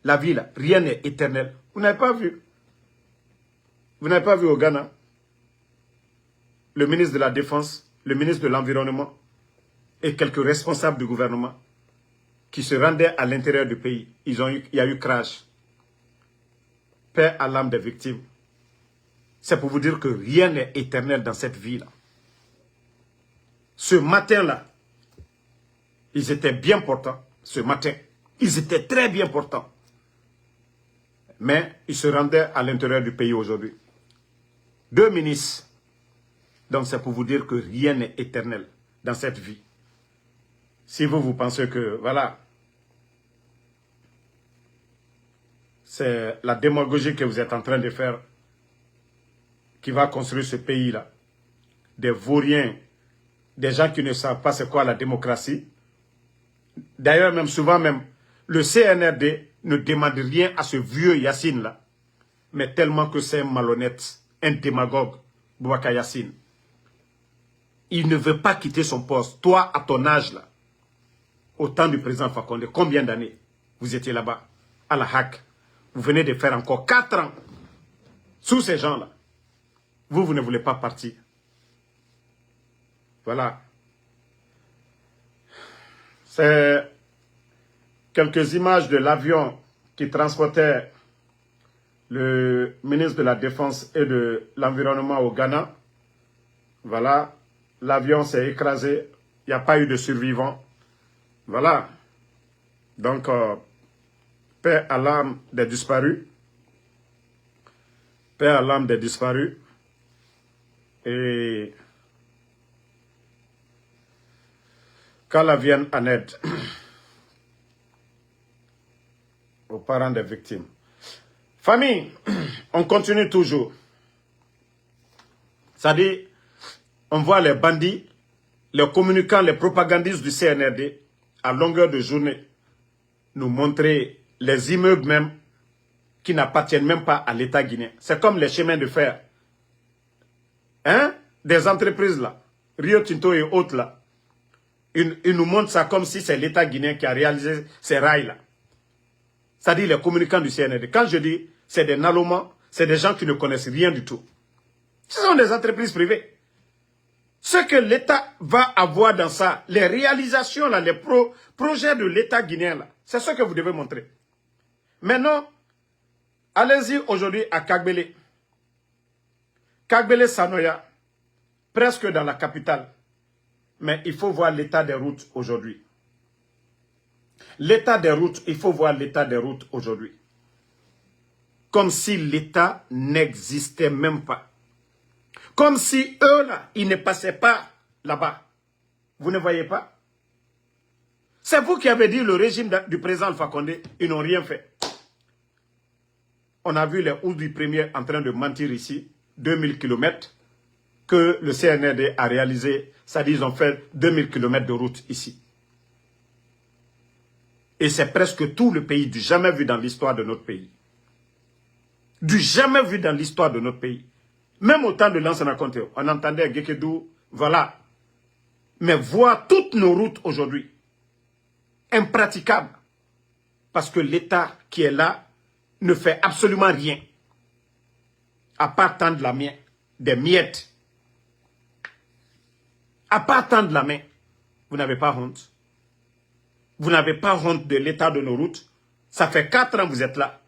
La vie là, rien n'est éternel. Vous n'avez pas vu? Vous n'avez pas vu au Ghana? Le ministre de la Défense, le ministre de l'Environnement et quelques responsables du gouvernement qui se rendaient à l'intérieur du pays. Il y a eu crash. Paix à l'âme des victimes. C'est pour vous dire que rien n'est éternel dans cette vie-là. Ce matin-là, ils étaient bien portants. Ce matin, ils étaient très bien portants. Mais ils se rendaient à l'intérieur du pays aujourd'hui. 2 ministres. Donc c'est pour vous dire que rien n'est éternel dans cette vie. Si vous pensez que, voilà, c'est la démagogie que vous êtes en train de faire qui va construire ce pays-là. Des vauriens, des gens qui ne savent pas c'est quoi la démocratie. D'ailleurs, même souvent même, le CNRD ne demande rien à ce vieux Yassine-là. Mais tellement que c'est un malhonnête, un démagogue, Boubacar Yassine. Il ne veut pas quitter son poste. Toi, à ton âge, là, au temps du président Fakonde, combien d'années vous étiez là-bas, à la HAC? Vous venez de faire encore 4 ans sous ces gens-là. Vous ne voulez pas partir. Voilà. C'est quelques images de l'avion qui transportait le ministre de la Défense et de l'Environnement au Ghana. Voilà, l'avion s'est écrasé, il n'y a pas eu de survivants. Voilà, donc paix à l'âme des disparus. Paix à l'âme des disparus. Et qu'Allah vienne en aide aux parents des victimes. Famille, on continue toujours. C'est-à-dire, on voit les bandits, les communicants, les propagandistes du CNRD, à longueur de journée, nous montrer les immeubles même qui n'appartiennent même pas à l'État guinéen. C'est comme les chemins de fer. Hein? Des entreprises là, Rio Tinto et autres là. Ils nous montrent ça comme si c'est l'État guinéen qui a réalisé ces rails là. C'est-à-dire les communicants du CNRD. Quand je dis c'est des nalomans, c'est des gens qui ne connaissent rien du tout. Ce sont des entreprises privées. Ce que l'État va avoir dans ça, les réalisations là, les projets de l'État guinéen là, c'est ce que vous devez montrer. Maintenant, allez-y aujourd'hui à Kagbele. Kagbele Sanoya, presque dans la capitale. Mais il faut voir l'état des routes aujourd'hui. L'état des routes, il faut voir l'état des routes aujourd'hui. Comme si l'État n'existait même pas. Comme si eux là, ils ne passaient pas là-bas. Vous ne voyez pas? C'est vous qui avez dit le régime du président Alpha Condé, ils n'ont rien fait. On a vu les Oudi premiers en train de mentir ici, 2000 km, que le CNRD a réalisé, c'est-à-dire ils ont fait 2000 km de route ici. Et c'est presque tout le pays, du jamais vu dans l'histoire de notre pays. Du jamais vu dans l'histoire de notre pays. Même au temps de Lansana Conté, on entendait Gekedou, voilà. Mais voir toutes nos routes aujourd'hui, impraticables, parce que l'État qui est là ne fait absolument rien, à part tendre la main, des miettes. À part tendre la main, vous n'avez pas honte. Vous n'avez pas honte de l'état de nos routes. Ça fait 4 ans que vous êtes là.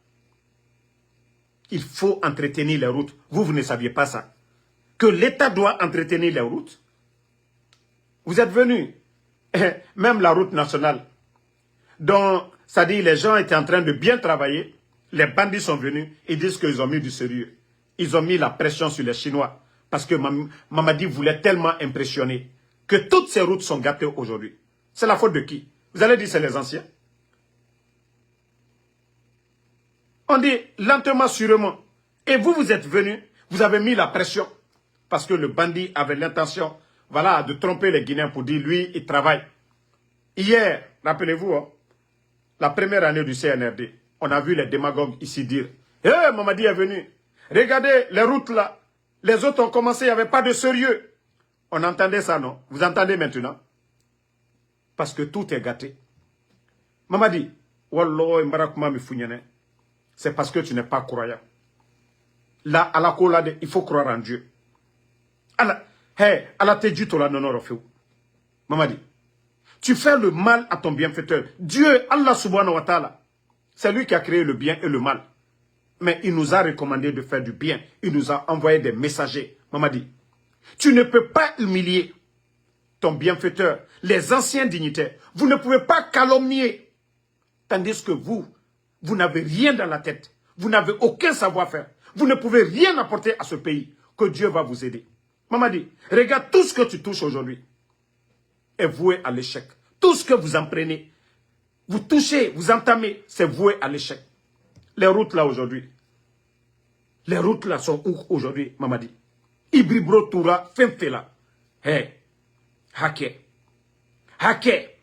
Il faut entretenir les routes. Vous ne saviez pas ça. Que l'État doit entretenir les routes. Vous êtes venus. Même la route nationale, dont, c'est-à-dire les gens étaient en train de bien travailler. Les bandits sont venus. Ils disent qu'ils ont mis du sérieux. Ils ont mis la pression sur les Chinois. Parce que Mamadi voulait tellement impressionner que toutes ces routes sont gâtées aujourd'hui. C'est la faute de qui? Vous allez dire c'est les anciens. On dit lentement, sûrement. Et vous, vous êtes venus, vous avez mis la pression. Parce que le bandit avait l'intention, voilà, de tromper les Guinéens pour dire, lui, il travaille. Hier, rappelez-vous, hein, la première année du CNRD, on a vu les démagogues ici dire, « Hé, Mamadi est venu. Regardez les routes là. Les autres ont commencé, il n'y avait pas de sérieux. » On entendait ça, non? Vous entendez maintenant? Parce que tout est gâté. Mamadi, Wallah, c'est parce que tu n'es pas croyant. Là, à la colade, il faut croire en Dieu. Allah te dit, Mamadi, tu fais le mal à ton bienfaiteur. Dieu, Allah subhanahu wa ta'ala, c'est lui qui a créé le bien et le mal. Mais il nous a recommandé de faire du bien. Il nous a envoyé des messagers. Mamadi, tu ne peux pas humilier ton bienfaiteur, les anciens dignitaires. Vous ne pouvez pas calomnier. Tandis que vous n'avez rien dans la tête. Vous n'avez aucun savoir-faire. Vous ne pouvez rien apporter à ce pays. Que Dieu va vous aider. Mamadi, regarde tout ce que tu touches aujourd'hui est voué à l'échec. Tout ce que vous en prenez, vous touchez, vous entamez, c'est voué à l'échec. Les routes là aujourd'hui. Les routes là sont où aujourd'hui, Mamadi? Ibribro Toura, Femfela. Hey, hacké. Hacké.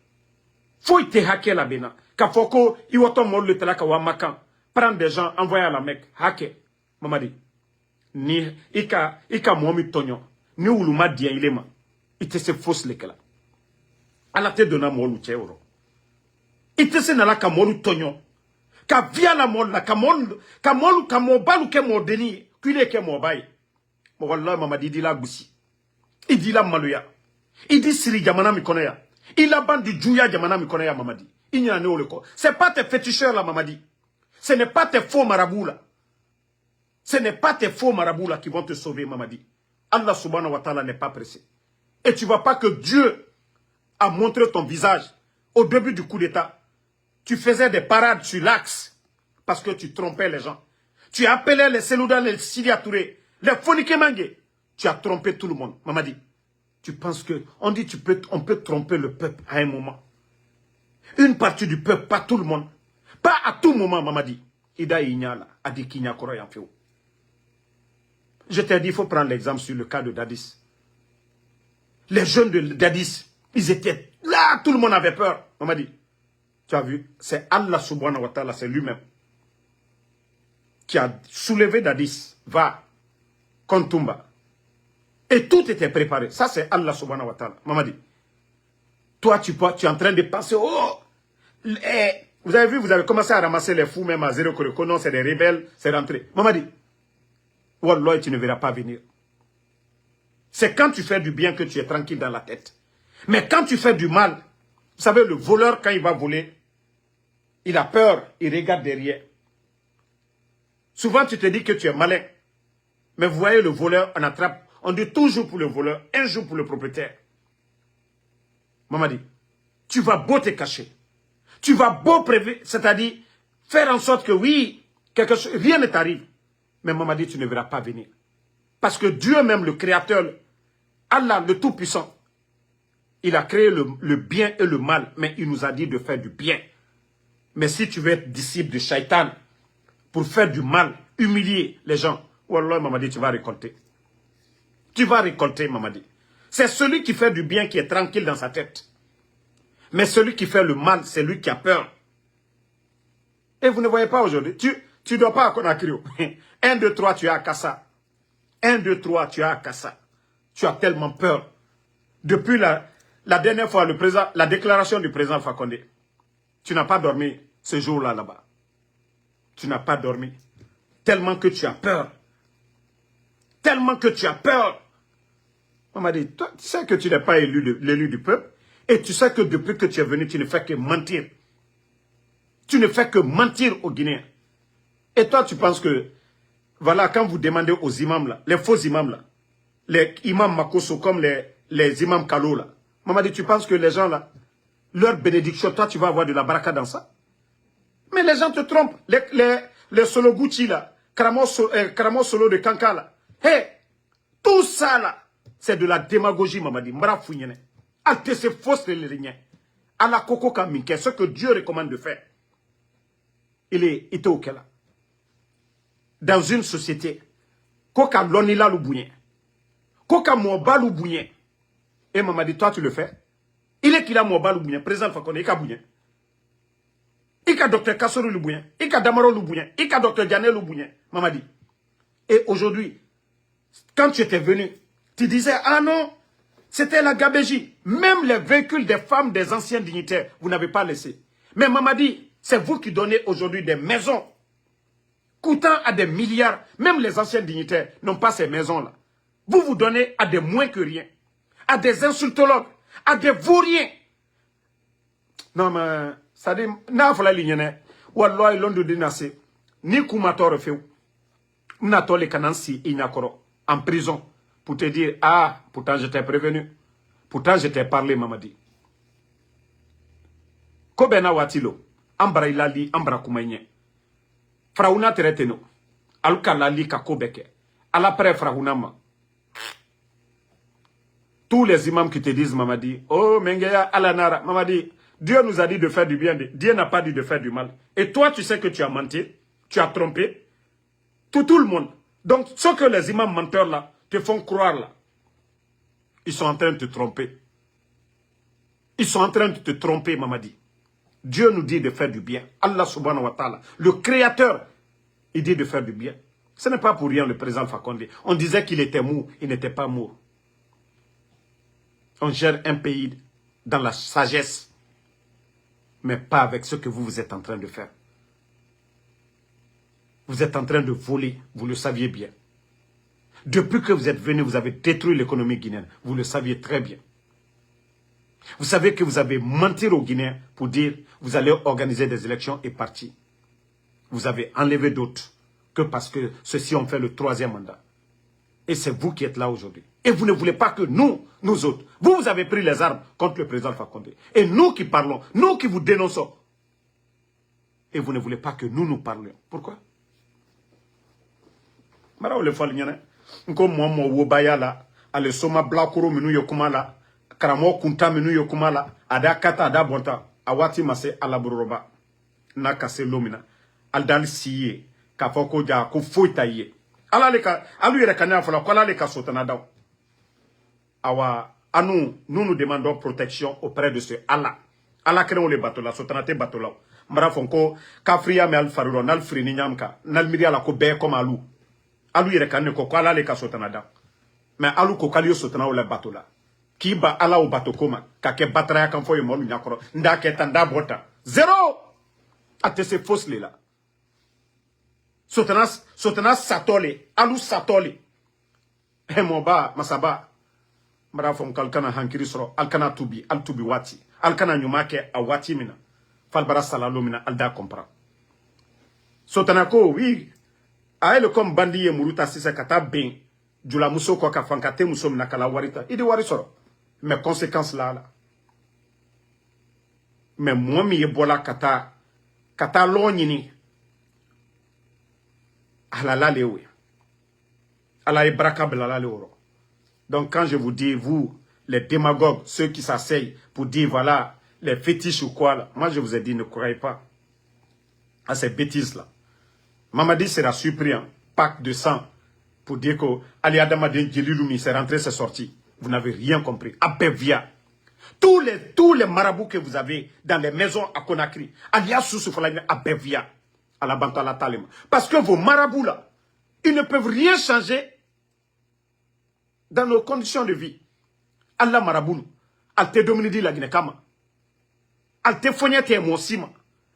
Faut te hacker la bena. Kafoko, iwoto mol le telaka wa makan. Prendre des gens, envoyer à la Mecque. Hacké. Mamadi. Ni, ika momi tonyo. Ni uluma dien ilema. Ite se fausse lekela. Ala te donna molu tcheuro. Ite se nala ka molu tonyo. Ka via la mol la, ka molu, ka mo balu ke mo deni. Kule ke mo baye. Wallah Mamadi di la goussi. Il dit la maluya. Il dit Siri Jamana mi konoya. Il a bandu Djouya Djamana Mikonaya Mamadi. Il n'y a pas de c'est pas tes féticheurs là, Mamadi. Ce n'est pas tes faux marabouts là. Ce n'est pas tes faux marabouts là qui vont te sauver, Mamadi. Allah subhanahu wa ta'ala n'est pas pressé. Et tu ne vois pas que Dieu a montré ton visage au début du coup d'État. Tu faisais des parades sur l'axe parce que tu trompais les gens. Tu appelais les Selouda, les Sidia Touré, les Fonike Mangé. Tu as trompé tout le monde, Mamadi. Tu penses que, on dit on peut tromper le peuple à un moment. Une partie du peuple, pas tout le monde. Pas à tout moment, Mamadi. Ida Inyala, Adi Kinya Koroyan Feo. Je t'ai dit, il faut prendre l'exemple sur le cas de Dadis. Les jeunes de Dadis, ils étaient là, tout le monde avait peur. Mamadi, tu as vu, c'est Allah subhanahu wa ta'ala, c'est lui-même qui a soulevé Dadis, va, Kontumba. Et tout était préparé. Ça, c'est Allah subhanahu wa ta'ala. Mamadi, toi, tu es en train de penser, oh, vous avez vu, vous avez commencé à ramasser les fous, même à zéro que non, c'est des rebelles, c'est rentré. Mamadi, Wallah, tu ne verras pas venir. C'est quand tu fais du bien que tu es tranquille dans la tête. Mais quand tu fais du mal, vous savez, le voleur, quand il va voler, il a peur, il regarde derrière. Souvent, tu te dis que tu es malin. Mais vous voyez, le voleur, on attrape. On dit toujours pour le voleur, un jour pour le propriétaire. Mamadi, tu vas beau te cacher. Tu vas beau prévenir, c'est-à-dire faire en sorte que oui, quelque chose, rien ne t'arrive. Mais Mamadi, tu ne verras pas venir. Parce que Dieu même, le Créateur, Allah, le Tout-Puissant, il a créé le bien et le mal, mais il nous a dit de faire du bien. Mais si tu veux être disciple de Shaitan, pour faire du mal, humilier les gens, Wallah, Mamadi, tu vas récolter. Tu vas récolter, Mamadi. C'est celui qui fait du bien qui est tranquille dans sa tête. Mais celui qui fait le mal, c'est lui qui a peur. Et vous ne voyez pas aujourd'hui. Tu ne dois pas à Conakry. 1, 2, 3, tu es à Kassa. 1, 2, 3, tu es à Kassa. Tu as tellement peur. Depuis la dernière fois, la déclaration du président Fakonde, tu n'as pas dormi ce jour-là, là-bas. Tu n'as pas dormi. Tellement que tu as peur. Tellement que tu as peur. On m'a dit, toi, tu sais que tu n'es pas l'élu du peuple. Et tu sais que depuis que tu es venu, tu ne fais que mentir. Tu ne fais que mentir aux Guinéens. Et toi, tu penses que, voilà, quand vous demandez aux imams là, les faux imams là, les imams Makoso comme les imams Kalo là, maman dit, tu penses que les gens là, leur bénédiction, toi, tu vas avoir de la baraka dans ça? Mais les gens te trompent. Les Solo Gucci là, Kramo Solo de Kanka là. Hé, tout ça là, c'est de la démagogie, maman dit. Mbra founyene. Alte se fausse les lignes. À la Koko Kaminke, ce que Dieu recommande de faire. Il était au Kela. Dans une société, Koka Lonila Loubouyen, Koka Moba Loubouyen. Et maman dit, toi tu le fais. Il est qu'il a Moba Loubouyen, président Fakonde, il a Bouyen. Il a docteur Kassoro Loubouyen, il a Damaro Loubouyen, il a docteur Diane Loubouyen. Maman dit. Et aujourd'hui, quand tu étais venu, tu disais, ah non, c'était la gabégie. Même les véhicules des femmes, des anciens dignitaires, vous n'avez pas laissé. Mais maman dit, c'est vous qui donnez aujourd'hui des maisons coûtant à des milliards. Même les anciens dignitaires n'ont pas ces maisons-là. Vous donnez à des moins que rien. À des insultologues, à des vauriens. Non, mais, ça dit, n'a pas la ligne, wallah, il l'on dinase. Ni kumator fait. N'attend les canansi ignakoro en prison pour te dire, ah, pourtant je t'ai prévenu. Pourtant je t'ai parlé, Mamadi. Kobena watilo, ambra ilali, ambra kumainye. Frauna tereteno, aluka lali kakobeke. À l'après Fraunama. Tous les imams qui te disent, Mamadi, oh, Mengeya, Alanara, Mamadi, Dieu nous a dit de faire du bien, Dieu n'a pas dit de faire du mal. Et toi, tu sais que tu as menti, tu as trompé, tout le monde. Donc, ce que les imams menteurs là, te font croire là, ils sont en train de te tromper. Ils sont en train de te tromper, Mamadi. Dieu nous dit de faire du bien. Allah subhanahu wa ta'ala, le créateur, il dit de faire du bien. Ce n'est pas pour rien le président Fakonde. On disait qu'il était mou, il n'était pas mou. On gère un pays dans la sagesse, mais pas avec ce que vous êtes en train de faire. Vous êtes en train de voler, vous le saviez bien. Depuis que vous êtes venu, vous avez détruit l'économie guinéenne. Vous le saviez très bien. Vous savez que vous avez menti aux Guinéens pour dire vous allez organiser des élections et partir. Vous avez enlevé d'autres que parce que ceux-ci ont fait le 3e mandat. Et c'est vous qui êtes là aujourd'hui. Et vous ne voulez pas que nous autres, vous avez pris les armes contre le président Fakonde. Et nous qui parlons, nous qui vous dénonçons. Et vous ne voulez pas que nous parlions. Pourquoi? Mara le fal nyane. Nko mo wobaya la, ale soma blakoro minu yokuma la, karamo kunta minu yokuma la, ada kata ada bonta, awati mase alaburoba. Na kase lomina. Aldal siye, ka foko ja ko foita ye. Ala le ka alu yere kanya fala ko ala le ka sotana daw. Awa anu nous demandons protection auprès de ce Allah. Allah créons les bateaux là, sotana te bateau là. Mara fonko kafriya me al fariro nal frini nyamka, nal miria la ko be comme alu. Alu yere kanya ko ala le ka sotana daw. Mais alu ko kalio sotana o le bateau là. Ki ba ala o bateau koma, ka ke batra kan fo yemolu nyakoro, nda ke tanda bota. Zéro. Ate se fausse là. Sotana satole, alu satole. Hemoba, masaba. Marafon kalkana hankiri soro, alkana tubi, al tubi wati. Alkana nyumake a wati mina. Falbara salalo mina, alda kompra. Sotana ko, oui. Aele kom bandi ye muruta sise kata ben. Jula muso kwa kafankate muso mina kala warita. Idi wari soro. Mais conséquences là. Mais moi mi ye bola kata lo nyini. Alala lewe. Ala ibraka belala leoro. Donc quand je vous dis, vous, les démagogues, ceux qui s'asseyent pour dire, voilà, les fétiches ou quoi, là, moi je vous ai dit, ne croyez pas à ces bêtises-là. Mamadi sera surpris, un pack de sang, pour dire que Ali Adamadin Djelilumi s'est rentré, c'est sorti. Vous n'avez rien compris. Abevia. Tous les marabouts que vous avez dans les maisons à Conakry, alias Sousoufalani, Abevia. À la Bantala Talema. Parce que vos marabouts là, ils ne peuvent rien changer dans nos conditions de vie. Allah marabout, al te dominidi la Guinée-Kama. Al te fognete monsima.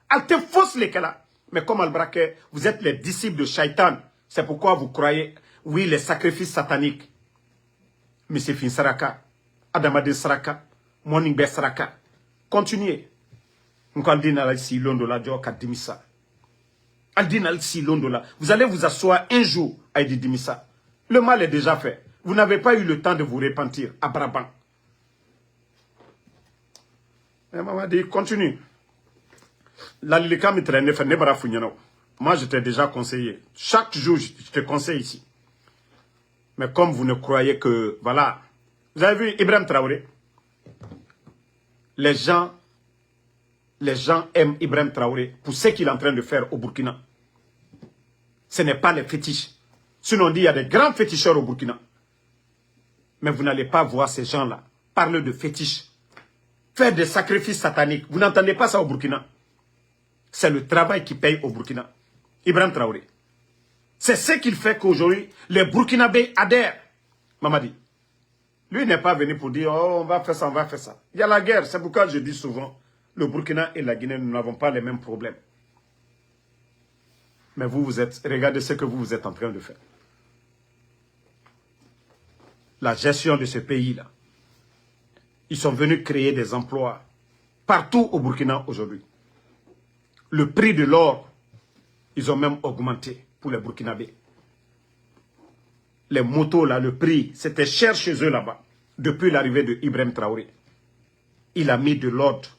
Al te fausse les kala. Mais comme Al-Brake, vous êtes les disciples de Shaitan. C'est pourquoi vous croyez, oui, les sacrifices sataniques. Monsieur Fin Saraka, Adamade Saraka, Moningbe Saraka. Continuez. Nkandina la si londo la jo kadimisa. Vous allez vous asseoir un jour à Dimissa. Le mal est déjà fait. Vous n'avez pas eu le temps de vous repentir à Brabant. Et maman dit, continue. Moi, je t'ai déjà conseillé. Chaque jour, je te conseille ici. Mais comme vous ne croyez que, voilà. Vous avez vu Ibrahim Traoré? Les gens aiment Ibrahim Traoré pour ce qu'il est en train de faire au Burkina. Ce n'est pas les fétiches. Sinon on dit il y a des grands féticheurs au Burkina. Mais vous n'allez pas voir ces gens-là parler de fétiches. Faire des sacrifices sataniques. Vous n'entendez pas ça au Burkina. C'est le travail qui paye au Burkina. Ibrahim Traoré. C'est ce qu'il fait qu'aujourd'hui, les Burkinabés adhèrent. Mamadi. Lui n'est pas venu pour dire, oh, on va faire ça, on va faire ça. Il y a la guerre. C'est pourquoi je dis souvent, le Burkina et la Guinée, nous n'avons pas les mêmes problèmes. Mais vous êtes, regardez ce que vous êtes en train de faire. La gestion de ce pays-là. Ils sont venus créer des emplois partout au Burkina aujourd'hui. Le prix de l'or, ils ont même augmenté pour les Burkinabés. Les motos, là, le prix, c'était cher chez eux là-bas. Depuis l'arrivée de Ibrahim Traoré. Il a mis de l'ordre.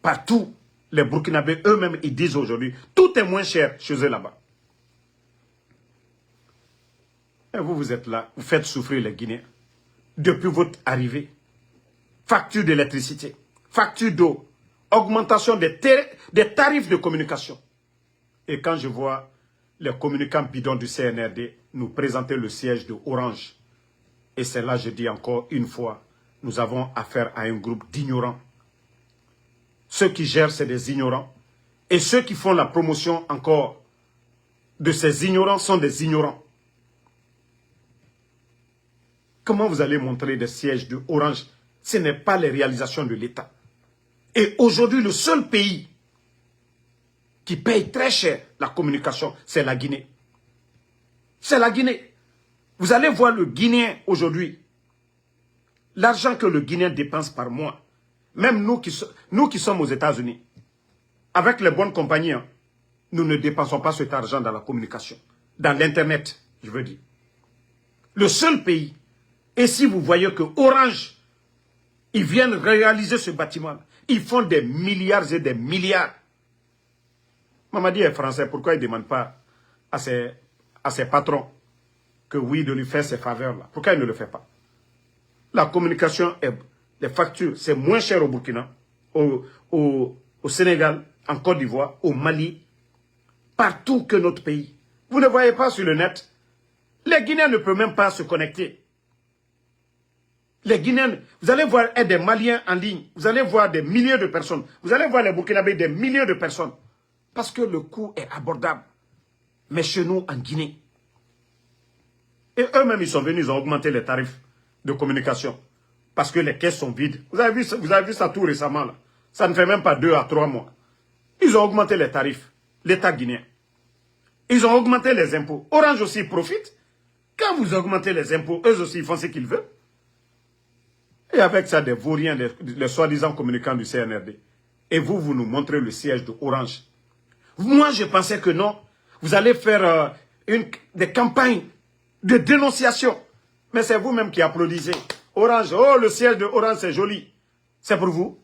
Partout, les Burkinabés eux-mêmes, ils disent aujourd'hui, tout est moins cher chez eux là-bas. Et vous, vous êtes là, vous faites souffrir les Guinéens. Depuis votre arrivée, facture d'électricité, facture d'eau, augmentation des tarifs de communication. Et quand je vois les communicants bidons du CNRD nous présenter le siège de Orange, et c'est là, je dis encore une fois, nous avons affaire à un groupe d'ignorants. Ceux qui gèrent, c'est des ignorants. Et ceux qui font la promotion encore de ces ignorants sont des ignorants. Comment vous allez montrer des sièges de Orange? Ce n'est pas les réalisations de l'État. Et aujourd'hui, le seul pays qui paye très cher la communication, c'est la Guinée. C'est la Guinée. Vous allez voir le Guinéen aujourd'hui. L'argent que le Guinéen dépense par mois, même nous qui sommes aux États-Unis, avec les bonnes compagnies, hein, nous ne dépensons pas cet argent dans la communication, dans l'Internet, je veux dire. Le seul pays, et si vous voyez que Orange, ils viennent réaliser ce bâtiment, ils font des milliards et des milliards. Mamadi est français, pourquoi il ne demande pas à ses patrons que oui, de lui faire ces faveurs-là? Pourquoi il ne le fait pas? La communication, les factures, c'est moins cher au Burkina, au Sénégal, en Côte d'Ivoire, au Mali, partout que notre pays. Vous ne voyez pas sur le net. Les Guinéens ne peuvent même pas se connecter. Les Guinéens, vous allez voir des Maliens en ligne, vous allez voir des milliers de personnes, vous allez voir les Burkinabés, des milliers de personnes. Parce que le coût est abordable. Mais chez nous, en Guinée. Et eux-mêmes, ils sont venus, ils ont augmenté les tarifs de communication. Parce que les caisses sont vides. Vous avez vu ça tout récemment, là. Ça ne fait même pas 2 à 3 mois. Ils ont augmenté les tarifs, l'État guinéen. Ils ont augmenté les impôts. Orange aussi profite. Quand vous augmentez les impôts, eux aussi, ils font ce qu'ils veulent. Et avec ça, des vauriens, les soi-disant communicants du CNRD. Et vous nous montrez le siège de Orange. Moi, je pensais que non. Vous allez faire des campagnes de dénonciation. Mais c'est vous-même qui applaudissez. Orange, oh, le siège de Orange, c'est joli. C'est pour vous.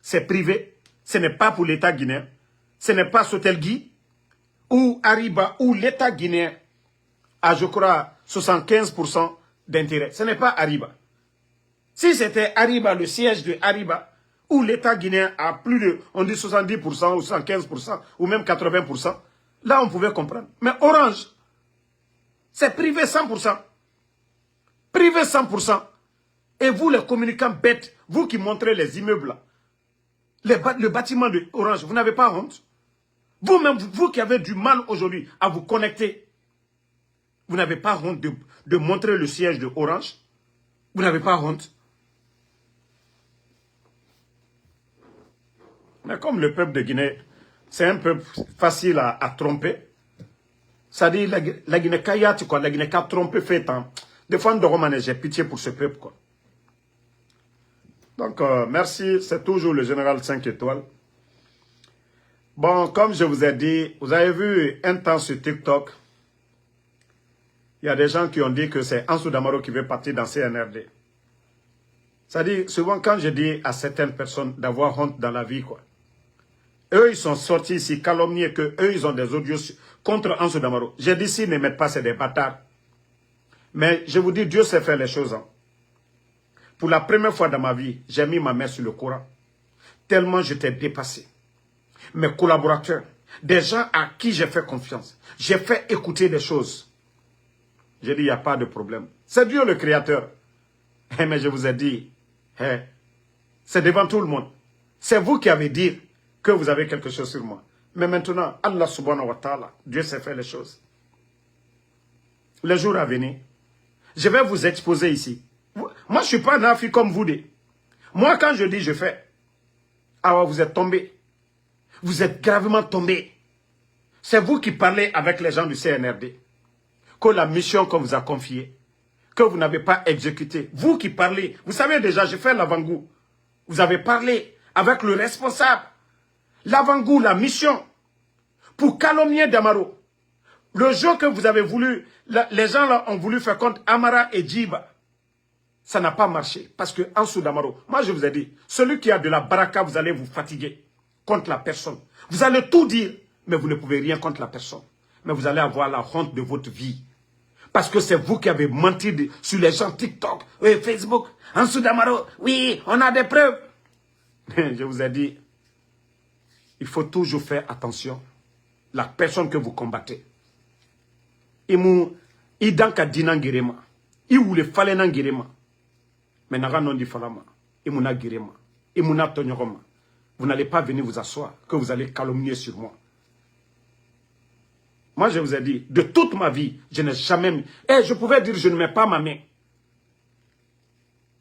C'est privé. Ce n'est pas pour l'État guinéen. Ce n'est pas Sotelgui ou Ariba ou l'État guinéen a, je crois, 75% d'intérêt. Ce n'est pas Ariba. Si c'était Ariba, le siège de Ariba, où l'État guinéen a plus de, on dit 70% ou 115% ou même 80%, là on pouvait comprendre. Mais Orange, c'est privé 100%. Privé 100%. Et vous, les communicants bêtes, vous qui montrez les immeubles, le bâtiment de Orange, vous n'avez pas honte? Vous-même, vous qui avez du mal aujourd'hui à vous connecter, vous n'avez pas honte de montrer le siège de Orange? Vous n'avez pas honte? Mais comme le peuple de Guinée, c'est un peuple facile à tromper, ça dit la Guinée Kayat, quoi, la Guinée Kayat trompé fait tant. Des fois, j'ai pitié pour ce peuple, quoi. Donc, merci, c'est toujours le général 5 étoiles. Bon, comme je vous ai dit, vous avez vu un temps sur TikTok, il y a des gens qui ont dit que c'est Ansou Damaro qui veut partir dans CNRD. Ça dit, souvent quand je dis à certaines personnes d'avoir honte dans la vie, quoi. Eux, ils sont sortis ici calomniés que eux, ils ont des audios contre Ansou Damaro. J'ai dit, s'ils ne mettent pas, c'est des bâtards. Mais je vous dis, Dieu sait faire les choses. Hein. Pour la première fois dans ma vie, j'ai mis ma main sur le Coran. Tellement j'étais dépassé. Mes collaborateurs, des gens à qui j'ai fait confiance, j'ai fait écouter des choses. J'ai dit, il n'y a pas de problème. C'est Dieu le Créateur. Mais je vous ai dit, c'est devant tout le monde. C'est vous qui avez dit que vous avez quelque chose sur moi. Mais maintenant, Allah subhanahu wa ta'ala, Dieu sait faire les choses. Le jour à venir, je vais vous exposer ici. Moi, je ne suis pas un Afrique comme vous. Moi, quand je dis je fais, alors vous êtes tombés. Vous êtes gravement tombés. C'est vous qui parlez avec les gens du CNRD. Que la mission qu'on vous a confiée, que vous n'avez pas exécutée. Vous qui parlez. Vous savez déjà, je fais l'avant-goût. Vous avez parlé avec le responsable. L'avant-goût, la mission. Pour calomnier Damaro. Le jour que vous avez voulu, les gens là ont voulu faire contre Amara et Djiba. Ça n'a pas marché. Parce que Ansou Damaro, moi je vous ai dit, celui qui a de la baraka, vous allez vous fatiguer contre la personne. Vous allez tout dire, mais vous ne pouvez rien contre la personne. Mais vous allez avoir la honte de votre vie. Parce que c'est vous qui avez menti sur les gens TikTok, Facebook, Ansou Damaro. Oui, on a des preuves. Je vous ai dit, il faut toujours faire attention. La personne que vous combattez. Il danka dinan girema. Il voulait fallait nan girema. Mais n'a non di falama. Il m'a girema. Il m'a tonyogoma. Vous n'allez pas venir vous asseoir, que vous allez calomnier sur moi. Moi, je vous ai dit, de toute ma vie, je n'ai jamais mis... je pouvais dire, je ne mets pas ma main.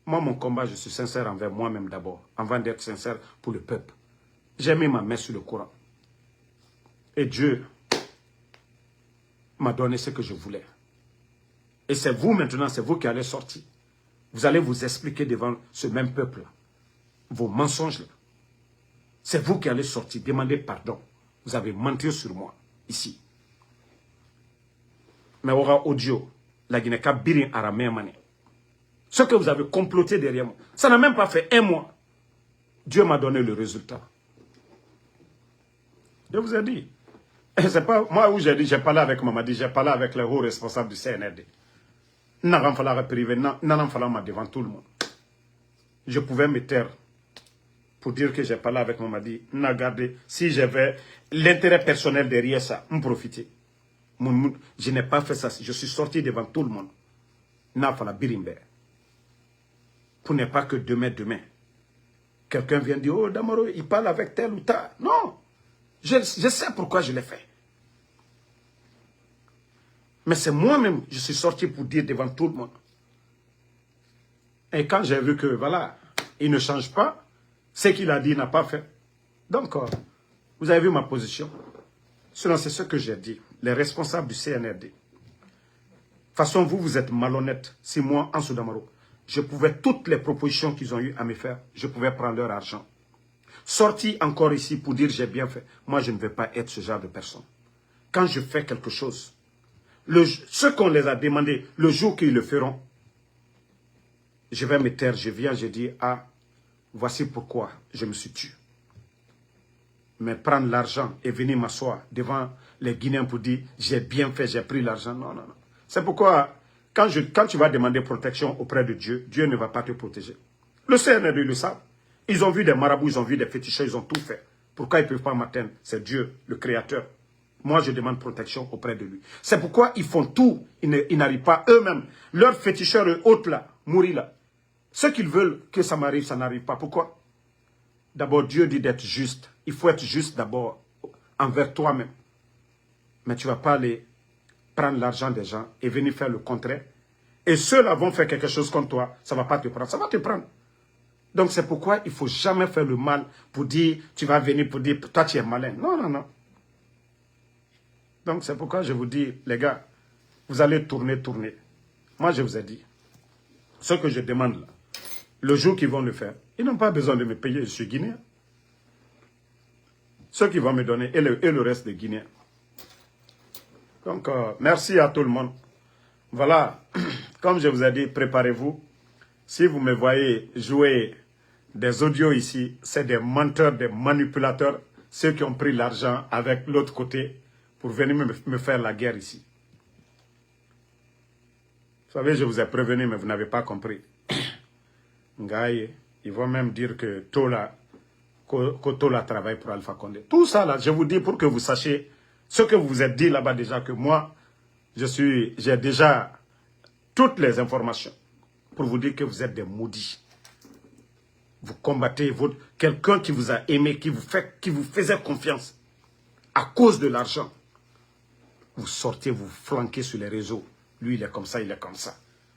Moi, mon combat, je suis sincère envers moi-même d'abord, avant d'être sincère pour le peuple. J'ai mis ma main sur le Coran. Et Dieu m'a donné ce que je voulais. Et c'est vous maintenant, c'est vous qui allez sortir Vous allez vous expliquer devant ce même peuple-là. Vos mensonges-là. C'est vous qui allez sortir, demander pardon. Vous avez menti sur moi, ici. Mais aura audio, la Guinée-Ka birin aramé mané. Ce que vous avez comploté derrière moi, ça n'a même pas fait 1 mois. Dieu m'a donné le résultat. Je vous ai dit. C'est pas moi où j'ai dit, j'ai parlé avec Mamadi, j'ai parlé avec les hauts responsables du CNRD. N'en falloir priver, n'en falloir devant tout le monde. Je pouvais me taire pour dire que j'ai parlé avec Mamadi. N'a gardé, si j'avais l'intérêt personnel derrière ça, me profiter. Je n'ai pas fait ça. Je suis sorti devant tout le monde. N'a falloir birimbe. Pour ne pas que demain, quelqu'un vient dire, oh Damaro, il parle avec tel ou tel. Non. Je sais pourquoi je l'ai fait. Mais c'est moi-même, je suis sorti pour dire devant tout le monde. Et quand j'ai vu que, voilà, il ne change pas, ce qu'il a dit, il n'a pas fait. Donc, vous avez vu ma position. Sinon, c'est ce que j'ai dit. Les responsables du CNRD. De toute façon, vous êtes malhonnêtes. Si moi, Ansou Damaro, je pouvais, toutes les propositions qu'ils ont eu à me faire, je pouvais prendre leur argent. Sorti encore ici pour dire j'ai bien fait. Moi, je ne vais pas être ce genre de personne. Quand je fais quelque chose, ce qu'on les a demandé, le jour qu'ils le feront, je vais me taire, je viens, je dis, ah, voici pourquoi je me suis tué. Mais prendre l'argent et venir m'asseoir devant les Guinéens pour dire, j'ai bien fait, j'ai pris l'argent, non, non, non. C'est pourquoi, quand tu vas demander protection auprès de Dieu, Dieu ne va pas te protéger. Le CNRD, ils le savent. Ils ont vu des marabouts, ils ont vu des féticheurs, ils ont tout fait. Pourquoi ils ne peuvent pas m'atteindre? C'est Dieu, le Créateur. Moi, je demande protection auprès de lui. C'est pourquoi ils font tout. Ils n'arrivent pas eux-mêmes. Leurs féticheurs et autres là, mourir là. Ceux qu'ils veulent que ça m'arrive, ça n'arrive pas. Pourquoi? D'abord, Dieu dit d'être juste. Il faut être juste d'abord envers toi-même. Mais tu ne vas pas aller prendre l'argent des gens et venir faire le contraire. Et ceux-là vont faire quelque chose contre toi. Ça ne va pas te prendre. Ça va te prendre. Donc c'est pourquoi il ne faut jamais faire le mal pour dire, tu vas venir pour dire, toi tu es malin. Non, non, non. Donc c'est pourquoi je vous dis, les gars, vous allez tourner. Moi je vous ai dit, ce que je demande là, le jour qu'ils vont le faire, ils n'ont pas besoin de me payer, je suis guinéen. Ceux qui vont me donner et le reste des Guinéens. Donc merci à tout le monde. Voilà, comme je vous ai dit, préparez-vous. Si vous me voyez jouer des audios ici, c'est des menteurs, des manipulateurs, ceux qui ont pris l'argent avec l'autre côté pour venir me faire la guerre ici. Vous savez, je vous ai prévenu, mais vous n'avez pas compris. Ngaye, ils vont même dire que Tola travaille pour Alpha Condé. Tout ça, là, je vous dis pour que vous sachiez ce que vous vous êtes dit là-bas déjà, que moi, j'ai déjà toutes les informations pour vous dire que vous êtes des maudits. Vous combattez quelqu'un qui vous a aimé, qui vous faisait confiance à cause de l'argent. Vous sortez, vous flanquez sur les réseaux. Lui, il est comme ça, il est comme ça.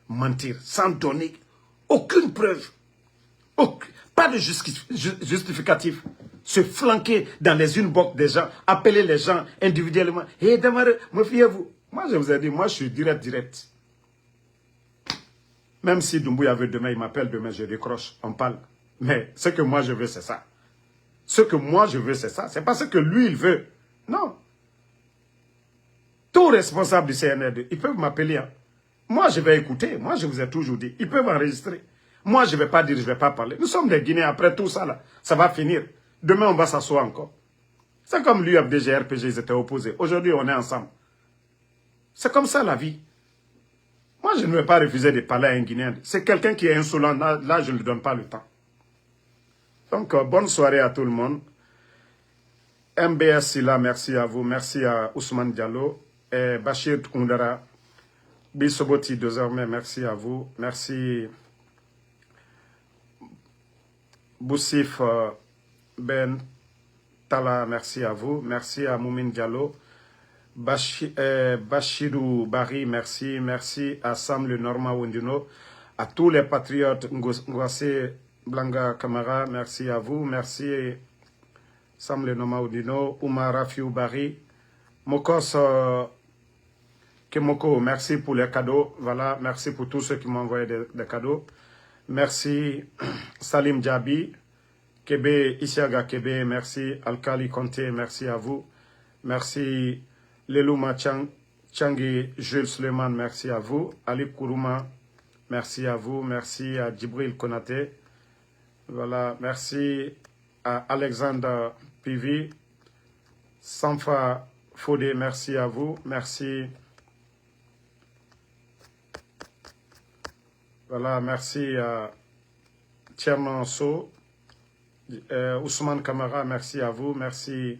Mentir sans donner aucune preuve. Pas de justificatif. Se flanquer dans les inbox des gens, appeler les gens individuellement. Hé, Damaro, me fiez-vous. Moi, je vous ai dit, moi, je suis direct. Même si Doumbouya veut demain, il m'appelle demain, je décroche, on parle. Mais ce que moi je veux, c'est ça. Ce que moi je veux, c'est ça. C'est pas ce que lui, il veut. Non. Tout responsable du CNRD, ils peuvent m'appeler. Hein. Moi, je vais écouter. Moi, je vous ai toujours dit. Ils peuvent enregistrer. Moi, je ne vais pas dire, je ne vais pas parler. Nous sommes des Guinéens. Après tout ça, là, ça va finir. Demain, on va s'asseoir encore. C'est comme l'UFDG, RPG, ils étaient opposés. Aujourd'hui, on est ensemble. C'est comme ça, la vie. Moi, je ne vais pas refuser de parler à un Guinéen. C'est quelqu'un qui est insolent. Là, je ne lui donne pas le temps. Donc, bonne soirée à tout le monde. MBS Silla, merci à vous. Merci à Ousmane Diallo. Et Bachir Koundara. Bissoboti, 2h, merci à vous. Merci Boussif Ben Tala, merci à vous. Merci à Moumine Diallo. Bachirou Barry, merci. Merci à Sam Le Normand Wendino. À tous les patriotes, Ngwase Blanga Kamara, merci à vous. Merci Sam Le Normand Wendino. Oumar Rafiou Barry. Mokos Kemoko, merci pour les cadeaux. Voilà, merci pour tous ceux qui m'ont envoyé des cadeaux. Merci Salim Djabi, Kebe, Isiaga Kebe, merci Alkali Conté, merci à vous. Merci Lelouma Changi, Jules Suleiman, merci à vous. Ali Kourouma, merci à vous. Merci à Djibril Konaté. Voilà, merci à Alexander Pivi. Sanfa Fodé, merci à vous. Merci. Voilà, merci à Tchernon So. Ousmane Kamara, merci à vous. Merci.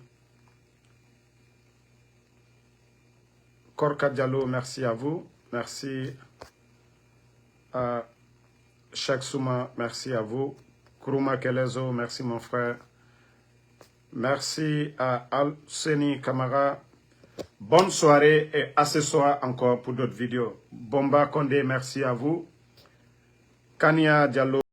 Korka Diallo, merci à vous. Merci à Cheikh Souma, merci à vous. Kourouma Kelezo, merci mon frère. Merci à Al-Seni Kamara. Bonne soirée et à ce soir encore pour d'autres vidéos. Bomba Kondé, merci à vous. Kania Diallo.